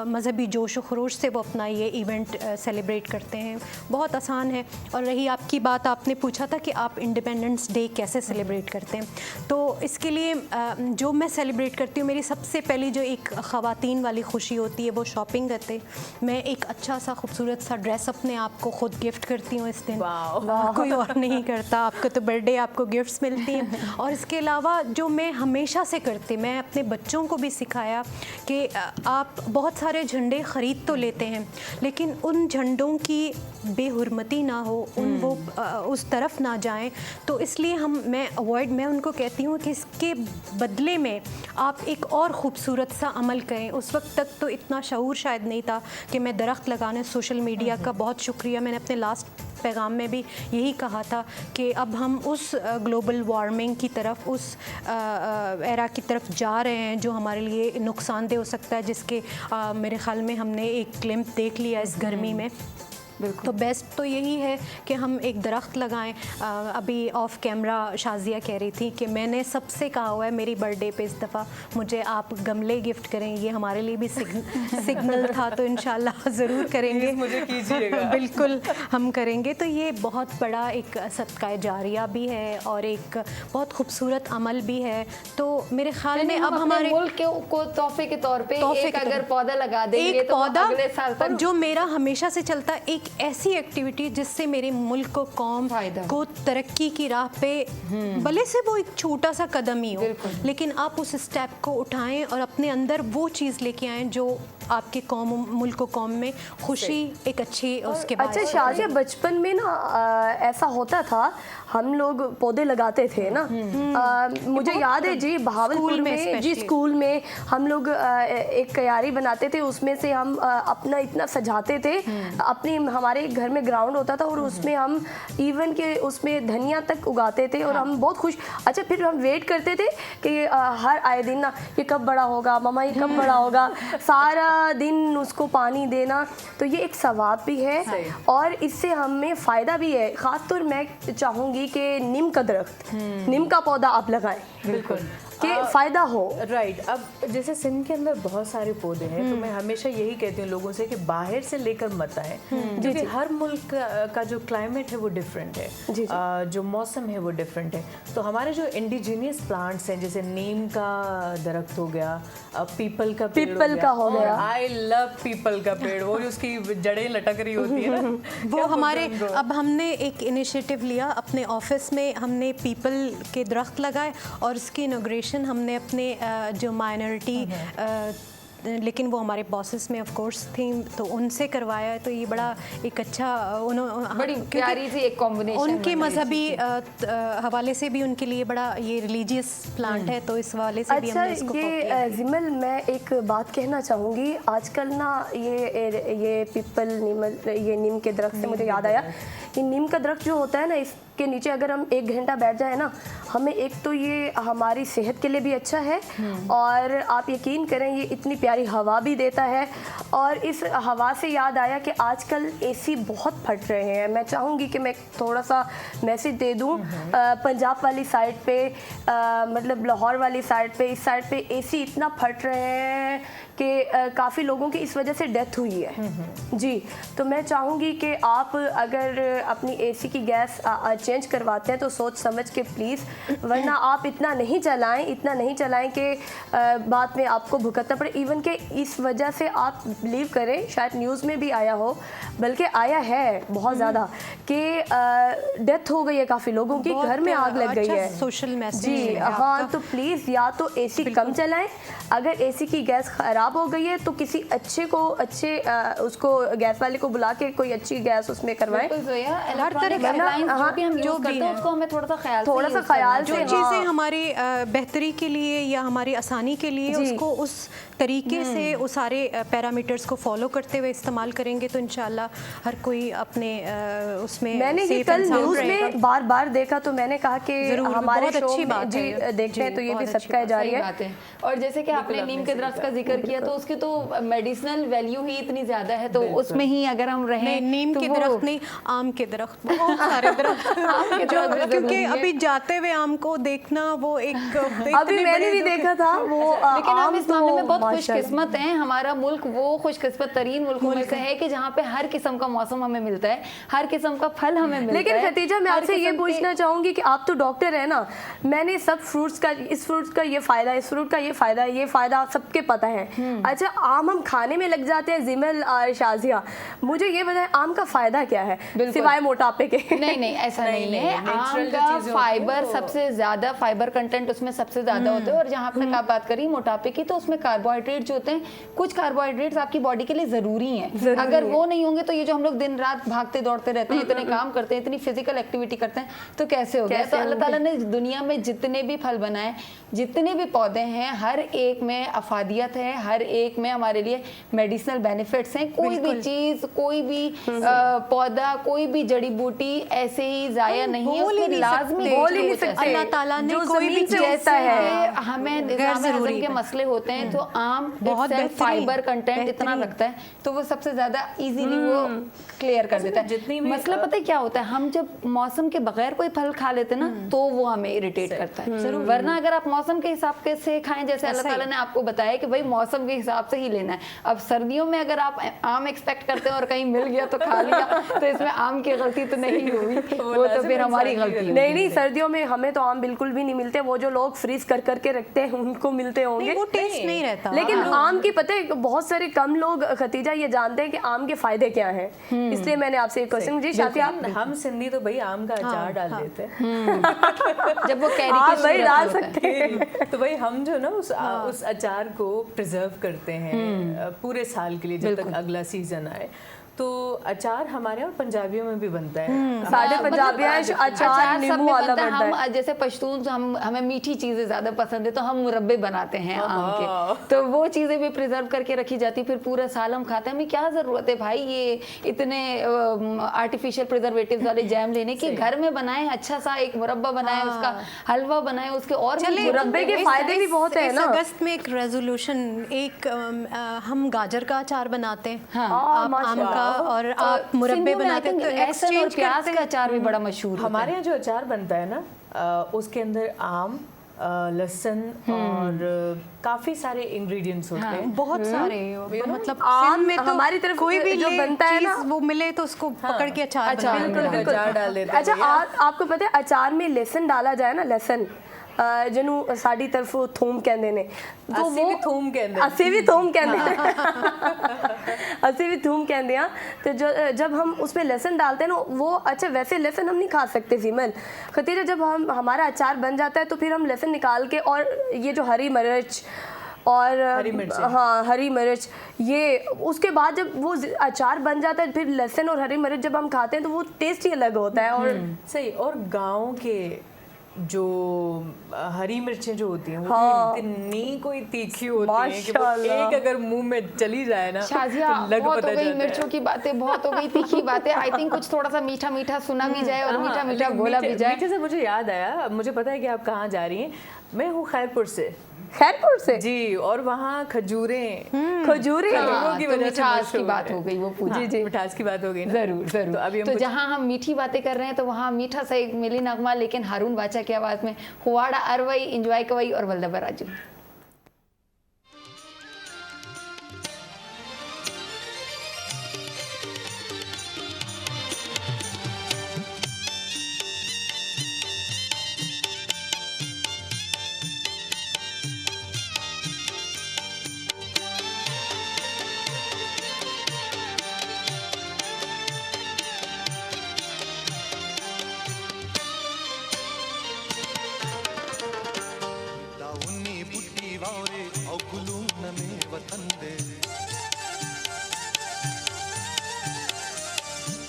मजहबी जोश व खरोश से वो अपना ये इवेंट सेलिब्रेट करते हैं, बहुत आसान है। और रही आपकी बात, आपने पूछा था कि आप इंडिपेंडेंस डे कैसे सेलिब्रेट करते हैं, तो इसके लिए जो मैं सेलिब्रेट करती हूँ, मेरी सबसे पहली जो एक ख़वातीन वाली खुशी होती है वो शॉपिंग करते। मैं एक अच्छा सा खूबसूरत सा ड्रेस अपने आप को खुद गिफ्ट करती हूँ इस दिन। कोई और नहीं करता, आपको तो बर्थडे आपको गिफ्ट्स मिलती हैं। और इसके अलावा जो मैं हमेशा से करती, मैं अपने बच्चों को भी सिखाया कि आप बहुत सारे झंडे ख़रीद तो लेते हैं, लेकिन उन झंडों की बेहुरमती ना हो, वो उस तरफ ना जाएं। तो इसलिए मैं उनको कहती हूँ कि इसके बदले में आप एक और ख़ूबसूरत सा अमल करें। उस वक्त तक तो इतना शऊर शायद नहीं था कि मैं दरख्त लगाने, सोशल मीडिया का बहुत शुक्रिया, मैंने अपने लास्ट पैगाम में भी यही कहा था कि अब हम उस ग्लोबल वार्मिंग की तरफ, उस एरा की तरफ जा रहे हैं जो हमारे लिए नुकसानदेह हो सकता है, जिसके मेरे ख़्याल में हमने एक ग्लिम्प देख लिया इस गर्मी में। तो बेस्ट तो यही है कि हम एक दरख्त लगाएं। अभी ऑफ कैमरा शाजिया कह रही थी कि मैंने सबसे कहा हुआ है मेरी बर्थडे पे इस दफ़ा मुझे आप गमले गिफ्ट करें, ये हमारे लिए भी सिग्नल था, तो इंशाल्लाह ज़रूर करेंगे, मुझे कीजिएगा। बिल्कुल हम करेंगे। तो ये बहुत बड़ा एक सदका जारिया भी है और एक बहुत खूबसूरत अमल भी है। तो मेरे ख्याल में अब हमारे मुल्क को तोहफे के तौर पे एक अगर पौधा लगा देंगे एक तो पौधा, अगले साल तक जो मेरा हमेशा से चलता, एक ऐसी एक्टिविटी जिससे मेरे मुल्क को, कौम को तरक्की की राह पे, भले से वो एक छोटा सा कदम ही हो, लेकिन आप उस स्टेप को उठाएं और अपने अंदर वो चीज़ लेके आएं जो आपके मुल्क को, कौम में खुशी एक अच्छी उसके बाद। अच्छा शाजिया, बचपन में ना ऐसा होता था, हम लोग पौधे लगाते थे ना। मुझे याद है जी, बहावलपुर में जी स्कूल में हम लोग एक क्यारी बनाते थे, उसमें से हम अपना इतना सजाते थे। अपने हमारे घर में ग्राउंड होता था और उसमें हम इवन के उसमें धनिया तक उगाते थे और हम बहुत खुश। अच्छा, फिर हम वेट करते थे कि हर आए दिन ना ये कब बड़ा होगा, मामा ये कब बड़ा होगा, सारा दिन उसको पानी देना। तो ये एक सवाब भी है और इससे हमें फ़ायदा भी है। ख़ास तौर मैं चाहूँगी कि नीम का दरख्त, नीम का पौधा आप लगाएं, बिल्कुल कि फ़ायदा हो। राइट। अब जैसे सिंध के अंदर बहुत सारे पौधे हैं, तो मैं हमेशा यही कहती हूँ लोगों से कि बाहर से लेकर मत आए, क्योंकि हर मुल्क का जो क्लाइमेट है वो डिफरेंट है, जो मौसम है वो डिफरेंट है। तो हमारे जो इंडिजीनियस प्लांट्स हैं, जैसे नीम का दरख्त हो गया, पीपल का पेड़ हो गया। आई लव पीपल का पेड़, वो जो उसकी जड़ें लटक रही होती है ना, वो हमारे, अब हमने एक इनिशिएटिव लिया अपने ऑफिस में, हमने पीपल के दरख्त लगाए और उसकी इनॉग्रेशन हमने अपने जो माइनॉरिटी, लेकिन वो हमारे बॉसेस में ऑफ कोर्स थी, तो उनसे करवाया। तो ये बड़ा एक अच्छा, बड़ी प्यारी सी एक कॉम्बिनेशन, उनके मजहबी हवाले से भी उनके लिए बड़ा ये रिलीजियस प्लांट है, तो इस वाले से भी हमने इसको ये जिमल, मैं एक बात कहना चाहूँगी। आजकल ना ये पीपल, ये नीम के दरख्त से मुझे याद आया, ये नीम का दरख्त जो होता है ना, इसके नीचे अगर हम 1 घंटा बैठ जाए ना, हमें एक तो ये हमारी सेहत के लिए भी अच्छा है और आप यकीन करें ये इतनी प्यारी हवा भी देता है। और इस हवा से याद आया कि आजकल एसी बहुत फट रहे हैं। मैं चाहूँगी कि मैं थोड़ा सा मैसेज दे दूँ पंजाब वाली साइड पे, मतलब लाहौर वाली साइड पे, इस साइड पे एसी इतना फट रहे हैं कि काफ़ी लोगों की इस वजह से डेथ हुई है जी। तो मैं चाहूँगी कि आप अगर अपनी एसी की गैस चेंज करवाते हैं तो सोच समझ के प्लीज़, वरना आप इतना नहीं चलाएं कि बाद में आपको भुगतना पड़े। इवन के इस वजह से आप बिलीव करें, शायद न्यूज़ में भी आया हो, बल्कि आया है बहुत ज़्यादा, कि डेथ हो गई है काफ़ी लोगों की, घर में आग लग गई है। सोशल मैसेज जी हाँ, तो प्लीज़ या तो एसी कम चलाएं, अगर एसी की गैस ख़राब हो गई है तो किसी अच्छे उसको गैस वाले को बुला के कोई अच्छी गैस उसमें करवाएं। हर तरह के जो भी है उसको हमें थोड़ा सा ख्याल जो चीज़ें हमारी बेहतरी के लिए या हमारी आसानी के लिए, उसको उस तरीके से उस सारे पैरामीटर्स को फॉलो करते हुए इस्तेमाल करेंगे तो इंशाल्लाह हर कोई अपने उसमें। मैंने ये कल न्यूज़ में बार देखा तो मैंने कहा कि हमारे शो में जी देखते हैं तो ये भी सदका जारी है। और जैसे कि आपने नीम के दरख्त का जिक्र किया, किया तो उसकी तो मेडिसिनल वैल्यू ही इतनी ज्यादा है, तो उसमें ही अगर हम रहें नीम तो के वो- दरख्त नहीं, आम के दरख्त, बहुत सारे दरख्त के जो दरख्त भी क्योंकि जरूरी है। अभी जाते हुए आम को देखना वो एक अभी मैंने भी देखा था वो लेकिन हम आम इस मामले में बहुत माशाल्लाह। खुशकिस्मत हैं। हमारा मुल्क वो खुशकिस्मत तरीन मुल्कों में से है कि जहाँ पे हर किस्म का मौसम हमें मिलता है, हर किस्म का फल हमें मिलता लेकिन है। खतीजा मैं हर आपसे ये किस्म के- पूछना चाहूंगी कि आप तो डॉक्टर है ना, मैंने सब फ्रूट्स का, इस फ्रूट्स का ये फायदा है, इस फ्रूट का ये फायदा है, ये फायदा सबके पता है। अच्छा, आम हम खाने में लग जाते हैं, जिमल और शाजिया, मुझे ये बताएं आम का फायदा क्या है सिवाय मोटापे के? नहीं नहीं ऐसा नहीं है। आम natural जो का चीज़ें होती हैं फाइबर वो- सबसे ज्यादा, फाइबर कंटेंट उसमें सबसे ज्यादा होता है। और जहाँ तक आप बात करी मोटापे की, तो उसमें कार्बोहाइड्रेट जो होते हैं, कुछ कार्बोहाइड्रेट्स आपकी बॉडी के लिए जरूरी हैं। अगर वो नहीं होंगे तो ये जो हम लोग दिन रात भागते दौड़ते रहते हैं, इतने काम करते हैं, इतनी फिजिकल एक्टिविटी करते हैं, तो कैसे हो गया? तो अल्लाह ताला ने दुनिया में जितने भी फल बनाए, जितने भी पौधे हैं, हर एक में अफादियत है, हर एक में हमारे लिए मेडिसिनल बेनिफिट्स हैं। कोई भी चीज, कोई भी पौधा, कोई भी जड़ी बूटी ऐसे ही जाया नहीं है, बोल ही उसमें नहीं लाजमी सकते। बोल ही नहीं कुछ ऐसा सकते। अल्लाह ताला ने जो कोई भी जमीन से चीज़ उगता है। जैसे हमें निज़ाम जरूरी हज़म के है। मसले होते हैं, तो आम बहुत itself बेहतरीन, फाइबर कंटेंट इतना बेहतरीन। रखता है, तो वो सबसे ज्यादा इजीली वो क्लियर कर देता है। जितनी भी- मसला पता है क्या होता है, हम जब मौसम के बगैर कोई फल खा लेते हैं ना, तो वो हमें इरिटेट करता है। वरना अगर आप मौसम के हिसाब के से खाएं, जैसे अल्लाह ताला ने आपको बताया कि भाई मौसम के हिसाब से ही लेना है। अब सर्दियों में अगर आप आम एक्सपेक्ट करते हैं और कहीं मिल गया तो खा लिया, तो इसमें आम की गलती तो नहीं हुई, वो तो फिर हमारी गलती हुई। नहीं नहीं, सर्दियों में हमें तो आम बिल्कुल भी नहीं मिलते, वो जो लोग फ्रीज कर करके रखते हैं उनको मिलते होंगे। वो टेस्ट नहीं रहता। लेकिन आम की पता है बहुत सारे कम लोग खतीजा ये जानते हैं कि आम के फायदे क्या हैं, इसलिए मैंने आपसे एक क्वेश्चन। जी शाती, आप हम सिंधी तो भाई आम का अचार डाल देते हैं। जब वो कैरी आप की वही सूरत डाल में होता है। सकते हैं। तो भाई हम जो ना उस अचार को प्रिजर्व करते हैं पूरे साल के लिए, जब तक अगला सीजन आए। तो अचार हमारे यहाँ और पंजाबियों में भी बनता है। साढ़े मतलब पंजाबी अचार सब नींबू में वाला बनता है। बनता है। हम जैसे पश्तून, हमें मीठी चीजें ज्यादा पसंद है, तो हम मुरब्बे बनाते हैं आम के, तो वो चीजें भी प्रिजर्व करके रखी जाती, फिर पूरा साल हम खाते हैं। हमें क्या जरूरत है भाई ये इतने आर्टिफिशियल प्रिजर्वेटिव्स वाले जैम लेने की? घर में बनाएं अच्छा सा एक मुरब्बा बनाएं, उसका हलवा बनाएं, उसके और भी चले, मुरब्बे के फायदे भी बहुत है इस ना। अगस्त में एक रेजोल्यूशन, एक हम गाजर का अचार बनाते हैं, हाँ। आप आम का और आप मुरब्बे बनाते हैं, तो लहसुन और एक्सचेंज प्याज करते का हैं। अचार भी बड़ा मशहूर होता है। हमारे यहाँ जो अचार बनता है ना, उसके अंदर आम, लहसुन और काफी सारे इंग्रेडिएंट्स होते हैं। बहुत सारे मतलब आम सिंध में तो हमारी तरफ कोई भी जो ले बनता है ना, चीज़ वो मिले तो उसको पकड़ के अचार बना अचार लेते हैं। अचार डाल देते हैं अच्छा भैया। आपको पता है अचार में लहसुन डाला जाए ना, लहसुन ਜਿਹਨੂੰ ਸਾਡੀ ਤਰਫ ਥੂਮ ਕਹਿੰਦੇ ਨੇ ਅਸੀਂ ਵੀ ਥੂਮ ਕਹਿੰਦੇ ਹਾਂ। ਅਸੀਂ ਵੀ ਥੂਮ ਕਹਿੰਦੇ हैं ਅਸੀਂ भी थूम कहते हैं। तो जब हम उसमें लहसुन डालते हैं ना, वो अच्छा वैसे लहसुन हम नहीं खा सकते जिमल खतीजा, जब हमारा अचार बन जाता है तो फिर हम लहसुन निकाल के, और ये जो हरी मिर्च और हाँ हरी मिर्च, ये उसके बाद जब वो अचार बन जाता है, फिर लहसुन और हरी मिर्च जब हम खाते हैं तो वो टेस्ट ही अलग होता है। और सही, और गांव के जो हरी मिर्चें जो होती हैं वो हाँ। इतनी कोई तीखी होती हैं कि वो माशाल्लाह। एक अगर मुंह में चली जाए ना शाजिया, तो लग बहुत पता हो गई जाता मिर्चों है। की बातें, बहुत हो गई तीखी बातें। आई थिंक कुछ थोड़ा सा मीठा मीठा सुना भी जाए और मीठा मीठा लेकिन बोला भी जाए। मीठे से मुझे याद आया, मुझे पता है कि आप कहाँ जा रही हैं। मैं हूँ खैरपुर से खैरपुर से जी, और वहाँ खजूरें खजूरी हाँ, की तो वजह से मिठास की मशहूर बात है। हो गई वो पूरी। जी जी, मिठास की बात हो गई ना। जरूर जरूर। तो अभी हम तो कुछ- जहाँ हम मीठी बातें कर रहे हैं, तो वहाँ मीठा सा एक मिली नगमा, लेकिन हारून बाचा की आवाज में, हुआड़ा अरवई, इंजॉय कवई और वल्लभा राजू। दाउनी बुड्ढी वावरे औ गुलून में वतन दे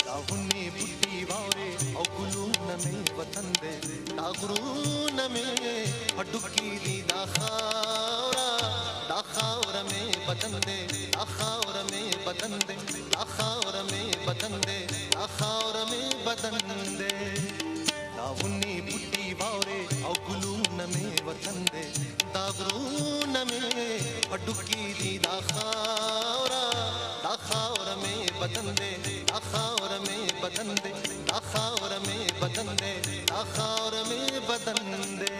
दाउनी बुड्ढी वावरे औ गुलून में वतन दे दागरून में अडुकी दी दाखावर में बतन दे दाखावर में बतन दे दाखावर में बतन दे दाखावर में बतन दे दाउनी बुड्ढी वावरे औ गुलून में वतन दे दागरून में हडुकी दी दाखावर में बदन दे दाखावर में बदन दे दाखावर में बदन दे दाखावर में बदन दे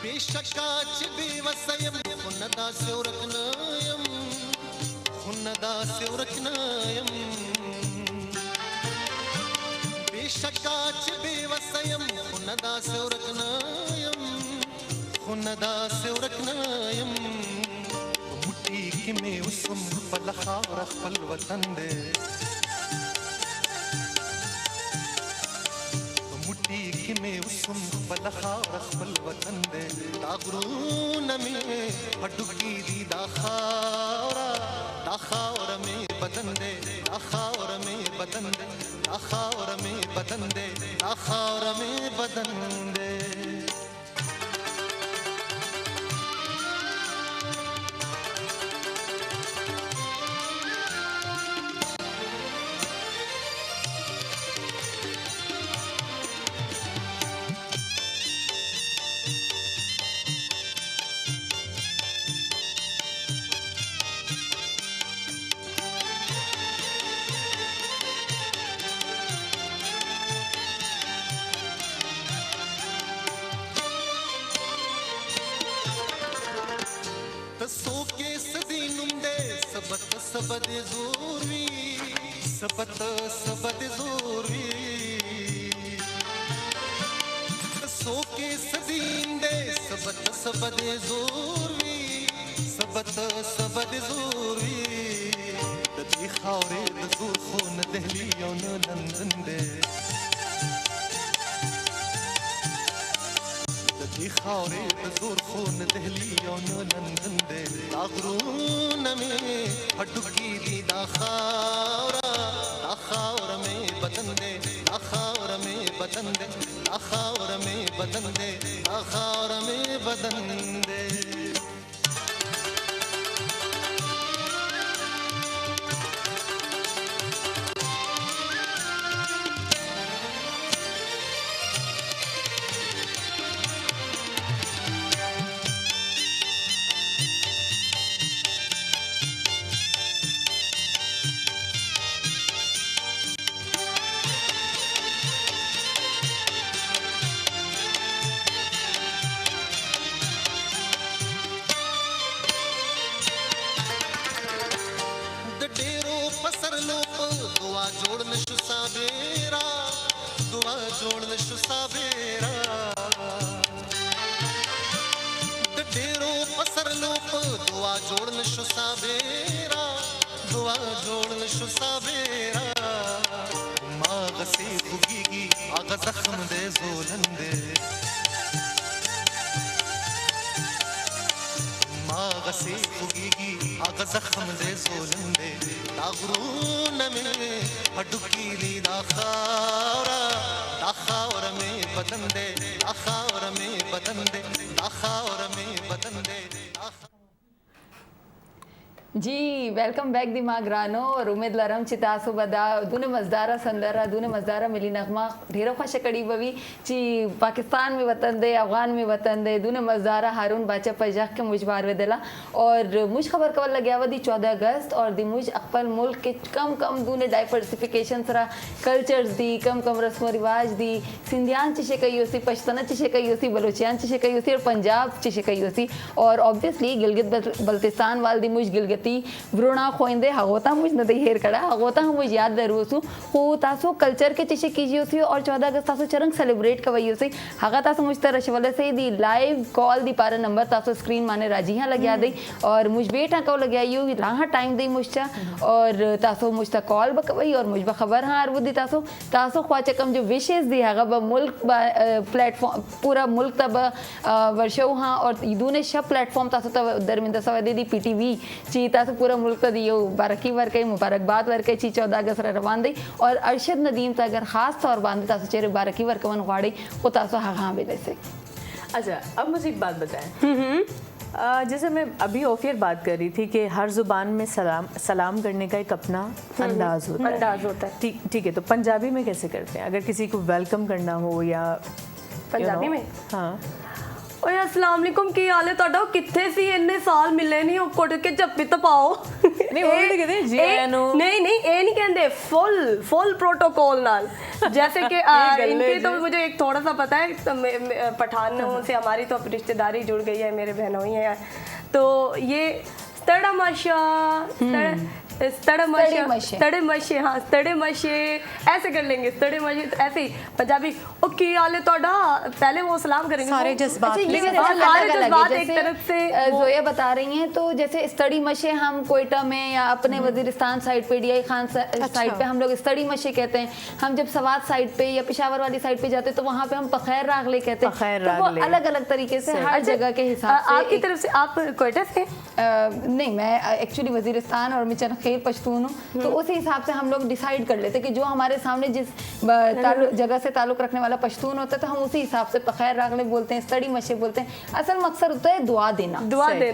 बेशकाच बेवसयम हुनदा सेवरकनायम हुनदा सेवरकनायम बेशकाच बेवसयम हुनदा सेवरकनायम हुनदा सेवरकनायम मुट्ठी की में उसम पलखार खपल वतन दे मुट्ठी की में उसम पलखार खपल वतन दे दागरून में हडुकी दी दाखावर में बदन दे दाखावर में बदन दे दाखावर में बदन दे दाखावर में बदन दे सोके सदीनुंदे सबत सबद जोरवी सबत सबद जोरवी सोके सदींदे सबत सबद जोरवी सबत सबद जोरवी तदी खावरे दजूर खून दहली यौन लंदन दे खावरे दजूर खून दहली यौन लंदन दे दागरून में हडुकी दी दाखावर में बदन दे दाखावर में बदन दे दाखावर में बदन दे दाखावर में बदन दे दुआ जोड़न शुसाबेरा दुआ जोड़न शुसाबेरा डेरो पसर लोप दुआ जोड़न शुसाबेरा दुआ जोड़न शुसाबेरा माग से खुगीगी आगा जख्म दे जोलन दे माग से खुगीगी आगा जख्म दे जोलन दे दागरून में हडुकी ली दाखावर में बदन दे दाखावर में बदन दे दाखावर में बदन दे जी वेलकम बैक दिमाग रानो और उम्मीद लरम चितासु बदा दूने मजदारा संदरा दूने मजदारा मिली नगमा ढेरों ख्वाश कड़ी बवी ची पाकिस्तान में वतन दे अफगान में वतन दे दूने मजदारा हारून बाचा पजाक के मुझबार वेदला और मुझ खबर कवर लगे आवदी 14 अगस्त और दी मुझ अकबल मुल्क के कम कम दूने डाइवर्सिफिकेशन सरा कल्चर्स दी कम कम रस्म रिवाज दी सिंधियान चिशे कई होती पश्तना चिशे कई होती बलोचियान चिशे कई होती और पंजाब चिशे कई होती और ऑब्वियसली गिलगित बल्तिस्तान वाल दी मुझ गिलगिती रोटी व्रुणा खोइंदे हगोता मुझ नदी हेर कड़ा हगोता हम मुझ याद दरूसु हो तासो कल्चर के चिशे कीजियो सी और 14 अगस्त तासो चरंग सेलिब्रेट कवइयो सी हगा तासो मुझ तरह शवले से दी लाइव कॉल दी पारा नंबर तासो स्क्रीन माने राजीहा लग्या दई और मुझ बेटा को लग्या यू लाहा टाइम दई मुझचा और तासो मुझता कॉल बकवई और मुझ खबर हां वो दी तासो तासो ख्वाचे कम जो विशेष दी हगा ब मुल्क प्लेटफॉर्म पूरा मुल्क तब वर्षो हां और दूने शब प्लेटफॉर्म तासो तब दरमिंदा सवदे दी पीटीवी ची तासो पूरा मुल्क त दियो बारकी वर के मुबारकबाद वर के ची 14 अगस्त रवान दई और अरशद नदीम ता अगर खास तौर बांध तासो चेरे बारकी वर कवन ख्वाड़ी वो तासो हां बेले से। अच्छा, अब मुझे एक बात बताएं। जैसे मैं अभी ऑफियर बात कर रही थी कि हर जुबान में सलाम करने का एक अपना अंदाज होता है। ठीक है, तो पंजाबी में कैसे करते हैं अगर किसी को वेलकम करना हो या पंजाबी में? हाँ। ओए अस्सलाम वालेकुम, की हाल है ਤੁਹਾਡਾ? किथे सी इन्ने साल मिले नहीं, कुट के जप्पी तो पाओ। नहीं वो नहीं कहते जी आनो। नहीं ये नहीं कहते, फुल प्रोटोकॉल नाल। जैसे कि इनके तो मुझे एक थोड़ा सा पता है, तो पठानों से हमारी तो रिश्तेदारी जुड़ गई है, मेरे बहनों ही है, तो ये स्तड़े मशे ऐसे कर लेंगे। स्तड़े मशे तो ऐसे ही पंजाबी ओ की हाल है तोड़ा, पहले वो सलाम करेंगे, सारे जज्बात एक तरफ से जोया बता रही हैं। तो जैसे स्तड़ी मशे हम कोयटा में या अपने वजीरिस्तान साइड पे डीआई खान साइड पे हम लोग स्तड़ी मशे कहते हैं। हम जब सवात साइड पे या पेशावर वाली साइड पे जाते हैं तो वहाँ पे हम पखैर रागले कहते हैं। तो वो अलग अलग तरीके से हर जगह के हिसाब से। आपकी तरफ से आप कोयटा से? नहीं, मैं एक्चुअली वजीरिस्तान और मिचन खैर पश्तून हूँ, तो उसी हिसाब से हम लोग डिसाइड कर लेते कि जो हमारे सामने जिस जगह से ताल्लुक रखने वाला पश्तून होता है तो हम उसी हिसाब से पखैर रागले बोलते हैं, स्तड़ी मशे बोलते हैं। असल मकसद होता है दुआ देना।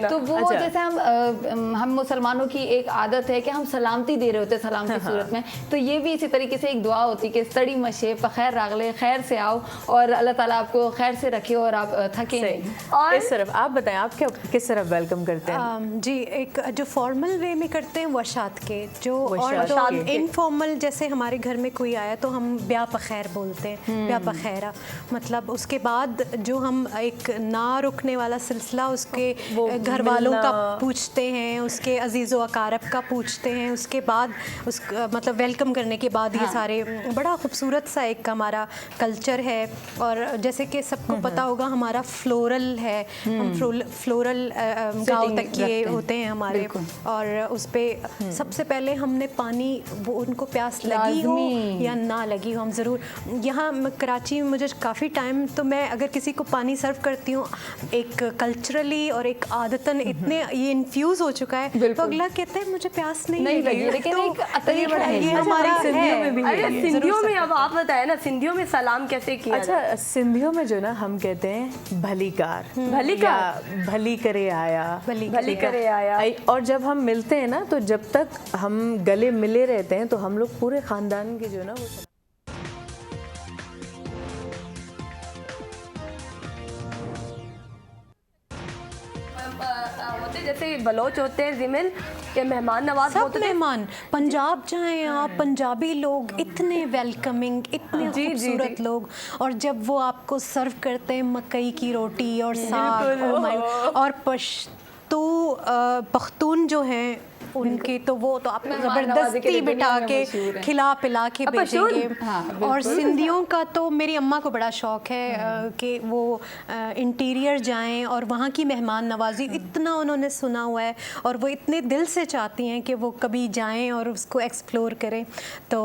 तो वो जैसे हम मुसलमानों की एक आदत है कि हम सलामती दे रहे होते हैं सलाम की सूरत में, तो ये भी इसी तरीके से एक दुआ होती है कि स्तड़ी मशे पखैर रागले, खैर से आओ और अल्लाह ताला आपको खैर से रखे और आप थके नहीं। और इस तरफ आप बताएं, आप क्या किस तरफ वेलकम करते हैं? जी, एक जो फॉर्मल वे में करते हैं वशात के, जो और जो इनफॉर्मल, जैसे हमारे घर में कोई आया तो हम ब्या पखैर बोलते हैं, ब्या पखैरा। मतलब उसके बाद जो हम एक ना रुकने वाला सिलसिला उसके घर वालों का पूछते हैं, उसके अजीज़ व अकारब का पूछते हैं, उसके बाद उस मतलब वेलकम करने के बाद ये सारे बड़ा खूबसूरत सा एक हमारा कल्चर है। और जैसे कि सबको पता होगा हमारा फ्लोरल है, हम फ्लोरल गाँव तक ये होते हैं हमारे, और उस पर सबसे पहले हमने पानी, वो उनको प्यास लगी हो या ना लगी हो, हम ज़रूर यहाँ कराची में मुझे काफ़ी टाइम, तो मैं अगर किसी को पानी सर्व करती हूँ एक कल्चरली और एक आदतन इतने ये इन्फ्यूज़ हो चुका है, तो अगला कहता है मुझे प्यास नहीं लगी, लेकिन तो ये हमारा सिंधियों में भी अरे सिंधियों में, अब आप बताए ना सिंधियों में सलाम कैसे किया? अच्छा, सिंधियों में जो ना हम कहते हैं भलीकार, भली करे आया, भली करे आया। और जब हम मिलते हैं ना, तो जब तक हम गले मिले रहते हैं तो हम लोग पूरे खानदान के जो ना वो होते जैसे बलोच होते हैं जिमिल के मेहमान नवाज सब होते थे। मेहमान पंजाब जाएं आप, पंजाबी लोग इतने वेलकमिंग, इतने खूबसूरत लोग, और जब वो आपको सर्व करते हैं मकई की रोटी और साग, और पश्तो पख्तून जो हैं उनकी, तो वो तो आपको ज़बरदस्ती बिठा के खिला पिला के भेजेंगे। और सिंधियों का तो मेरी अम्मा को बड़ा शौक़ है कि वो इंटीरियर जाएं और वहाँ की मेहमान नवाजी इतना उन्होंने सुना हुआ है, और वो इतने दिल से चाहती हैं कि वो कभी जाएं और उसको एक्सप्लोर करें। तो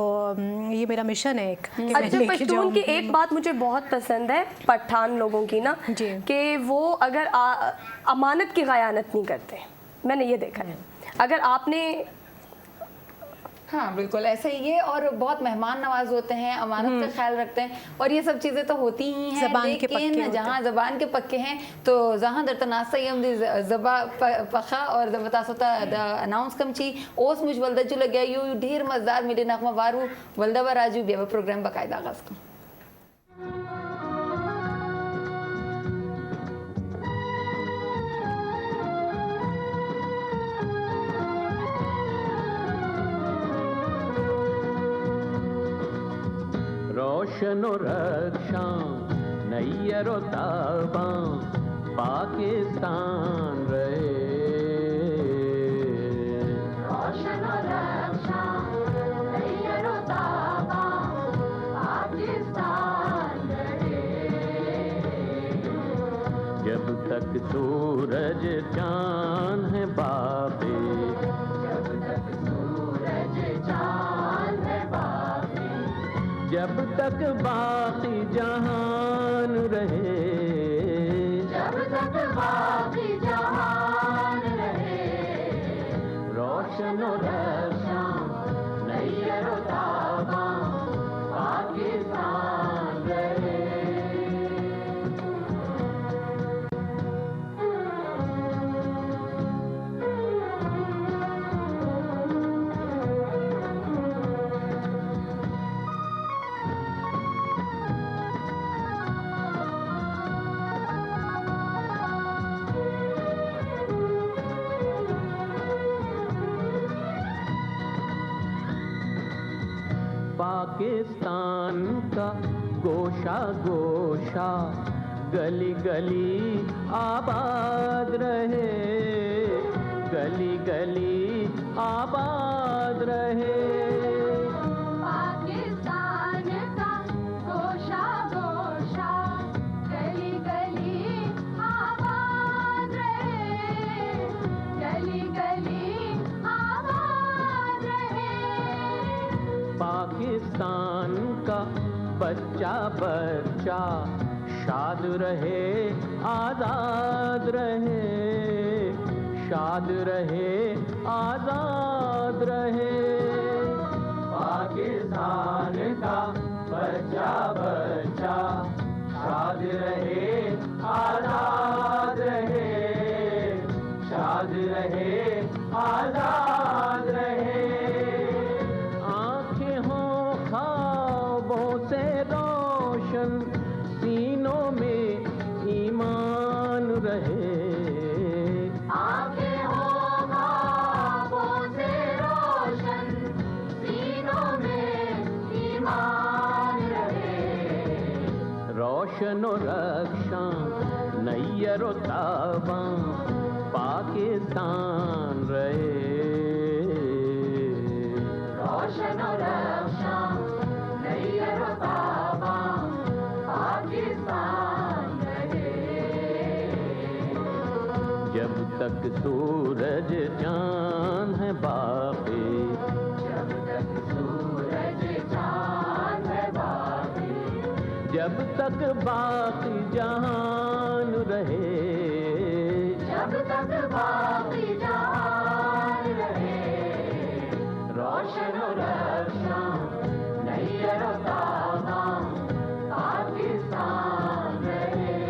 ये मेरा मिशन है एक। अच्छा, पश्तून की एक बात मुझे बहुत पसंद है पठान लोगों की ना, कि वो अगर अमानत की ख़यानत नहीं करते। मैंने ये देखा है, अगर आपने हाँ बिल्कुल ऐसा ही है, और बहुत मेहमान नवाज होते हैं, अमानत का ख्याल रखते हैं, और ये सब चीज़ें तो होती ही हैं। लेकिन जहाँ ज़बान के पक्के हैं तो जहाँ दरतनासा ज़बा पखा और ज़बतासोता अनाउंस कम ची ओस मुझ वल्दा जो लग गया यू ढेर मज़ेदार मिले नगमा वारू वल्दा व राजू बेवा प्रोग्राम बाकायदा आगाज़ को। रोशनो रक्षा नैयरो ताबा पाकिस्तान रहे, सूरज चांद है बाबे, जब तक सूरज चांद है बाकी, जब तक बाकी जहान रहे, जब तक बाकी जहान रहे, रोशन और रक्षां नैयर व ताबां पाकिस्तान रहे। पाकिस्तान का गोशा गोशा गली गली आबाद रहे, गली गली आबाद रहे। पाकिस्तान का गोशा गोशा गली गली आबाद रहे, गली गली आबाद रहे। पाकिस्तान का बच्चा बच्चा शाद रहे, आजाद रहे, शाद रहे, आजाद रहे। पाकिस्तान का बच्चा बच्चा शाद रहे, आजाद रहे, शाद रहे, आजाद रहे। आंखें हों ख्वाबों से रोशन, सीनों में ईमान रहे, आंखें हों ख्वाबों से रोशन, सीनों में ईमान रहे। रोशन और रक्षां नैयर व ताबां पाकिस्तान रहे, रोशन और रक्षां नैयर व ताबां पाकिस्तान रहे। जब तक सूरज चांद है बाकी, जब तक सूरज चांद है बाकी, जब तक बाकी जहान रहे, जब तक बाकी जहान रहे। रोशन और रक्षां नैयर व ताबां पाकिस्तान रहे।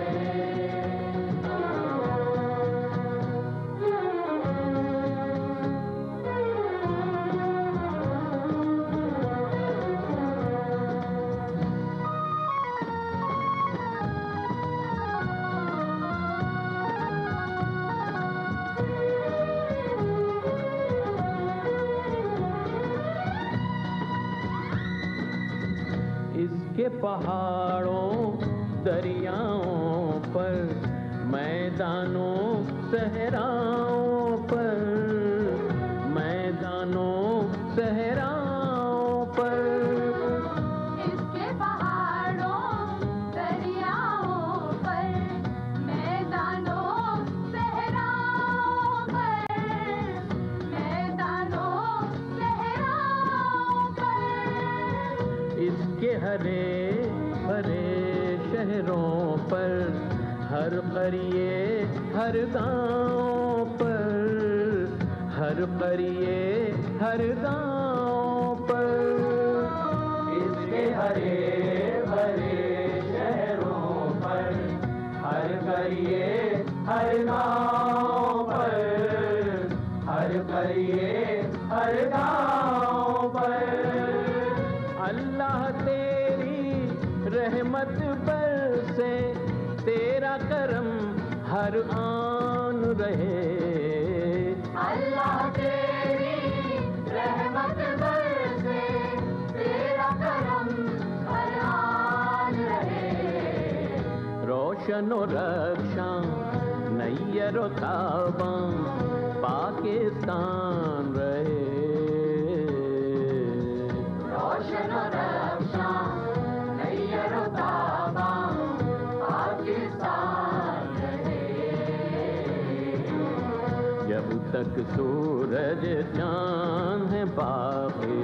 इसके पहाड़ों दरियाओं पर, मैदानों सहराओं पर, मैदानों सहराओं पर। इसके पहाड़ों दरियाओं पर, मैदानों सहराओं पर, मैदानों सहराओं पर। इसके हरे भरे शहरों पर, हर करिए हर गांव पर, हर करिए हर गांव पर। इसके हरे भरे शहरों पर, हर करिए हर गांव पर, हर करिए हर गांव पर। अल्लाह तेरी रहमत बरसे, तेरा करम हर आन रहे, अल्लाह तेरी रहमत बरसे, तेरा करम हर आन रहे। रोशन और रक्षां नैयर व ताबां पाकिस्तान रहे, रोशन और रक्षां नैयर व ताबां पाकिस्तान रहे। तक सूरज चांद है बाकी,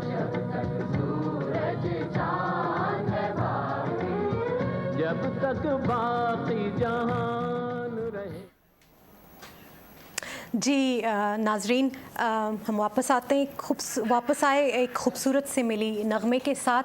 जब तक सूरज चांद है बाकी, जब तक बाकी जहान रहे। जी नाजरीन, हम वापस आते हैं, वापस आए एक खूबसूरत से मिली नगमे के साथ।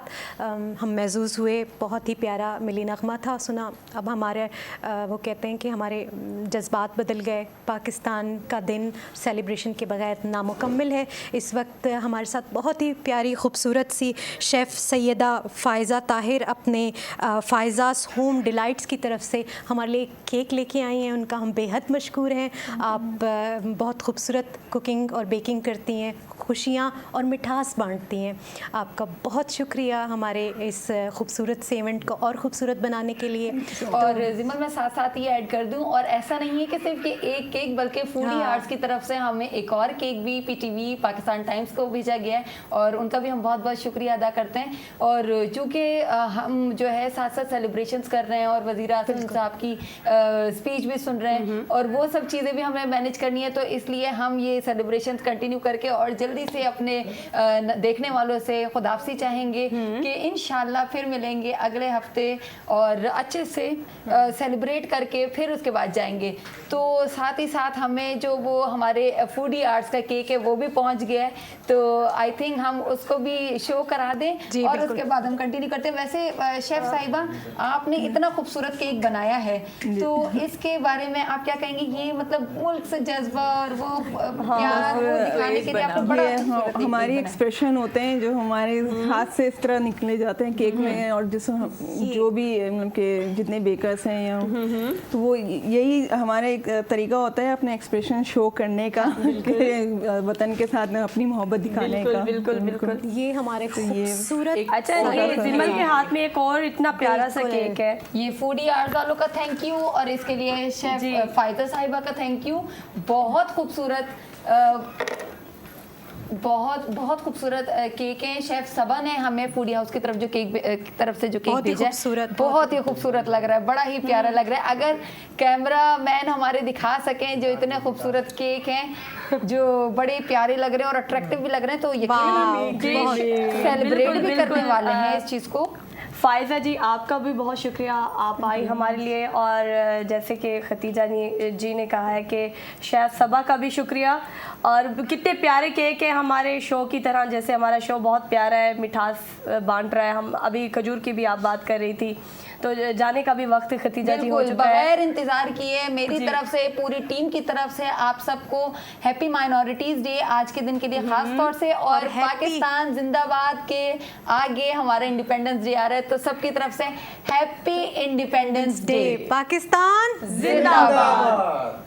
हम महसूस हुए, बहुत ही प्यारा मिली नगमा था सुना। अब हमारे वो कहते हैं कि हमारे जज्बात बदल गए। पाकिस्तान का दिन सेलिब्रेशन के बगैर नामुकम्मल है। इस वक्त हमारे साथ बहुत ही प्यारी खूबसूरत सी शेफ़ सैयदा फ़ायज़ा ताहिर अपने फ़ायज़ास होम डिलाइट्स की तरफ से हमारे लिए केक लेके आई हैं। उनका हम बेहद मशकूर हैं। आप बहुत खूबसूरत कुकिंग और बेकिंग करती हैं, खुशियाँ और मिठास बांटती हैं। आपका बहुत शुक्रिया हमारे इस खूबसूरत से इवेंट को और ख़ूबसूरत बनाने के लिए। और जिमल मैं साथ साथ ये ऐड कर दूं, और ऐसा नहीं है कि सिर्फ ये एक केक, बल्कि फूडी आर्ट्स की तरफ से हमें एक और केक भी पीटीवी पाकिस्तान टाइम्स को भेजा गया है, और उनका भी हम बहुत बहुत शुक्रिया अदा करते हैं। और चूँकि हम जो है साथ साथ सेलिब्रेशंस कर रहे हैं और वज़ीर आज़म साहब की स्पीच भी सुन रहे हैं, और वो सब चीज़ें भी हमें मैनेज करनी है, तो इसलिए हम ये सेलिब्रेशंस कंटिन्यू करके और जल्दी से अपने देखने वालों से खुदाफसी चाहेंगे कि इंशाल्लाह फिर मिलेंगे अगले हफ्ते और अच्छे से सेलिब्रेट करके फिर उसके बाद जाएंगे। तो साथ ही साथ हमें जो वो हमारे फूडी आर्ट्स का केक है वो भी पहुंच गया है, तो आई थिंक हम उसको भी शो करा दें और उसके बाद हम कंटिन्यू करते हैं। वैसे शेफ साहिबा, आपने इतना खूबसूरत केक बनाया है, तो इसके बारे में आप क्या कहेंगे? ये मतलब मुल्क से जज्बा और वो प्यार वो दिखाने के लिए आपको बड़ा हमारी एक्सप्रेशन होते हैं जो हमारे हाथ से इस तरह निकले जाते हैं केक में, और जो भी मतलब के जितने बेकर्स हैं या तो वो यही हमारा एक तरीका होता है अपने एक्सप्रेशन शो करने का, वतन के साथ अपनी मोहब्बत दिखाने का। बिल्कुल बिल्कुल। ये हमारे खूबसूरत। अच्छा, ये जिमल के हाथ में एक और इतना प्यारा सा केक है। ये फूडी आर्ट्स वालों का थैंक यू, और इसके लिए शेफ फ़ायज़ा साहिबा का थैंक यू। बहुत खूबसूरत बहुत खूबसूरत केक है। शेफ सबा ने हमें फूडी हाउस की तरफ जो केक भेजा है, बहुत ही खूबसूरत लग रहा है, बड़ा ही प्यारा लग रहा है। अगर कैमरा मैन हमारे दिखा सकें जो इतने खूबसूरत केक हैं जो बड़े प्यारे लग रहे हैं और अट्रैक्टिव भी लग रहे हैं, तो यकीनन सेलिब्रेट भी करने वाले हैं इस चीज़ को। फ़ायज़ा जी, आपका भी बहुत शुक्रिया, आप आई हमारे लिए। और जैसे कि खतीजा जी ने कहा है कि शेफ़ सबा का भी शुक्रिया। और कितने प्यारे केक है हमारे शो की तरह, जैसे हमारा शो बहुत प्यारा है, मिठास बांट रहा है। हम अभी खजूर की भी आप बात कर रही थी, तो जाने का भी वक्त खतीजा जी हो चुका है। बगैर इंतजार किए मेरी तरफ से, पूरी टीम की तरफ से आप सबको हैप्पी माइनॉरिटीज डे आज के दिन के लिए खास तौर से, और पाकिस्तान जिंदाबाद के आगे हमारा इंडिपेंडेंस डे आ रहा है, तो सबकी तरफ से हैप्पी इंडिपेंडेंस डे। पाकिस्तान जिंदाबाद।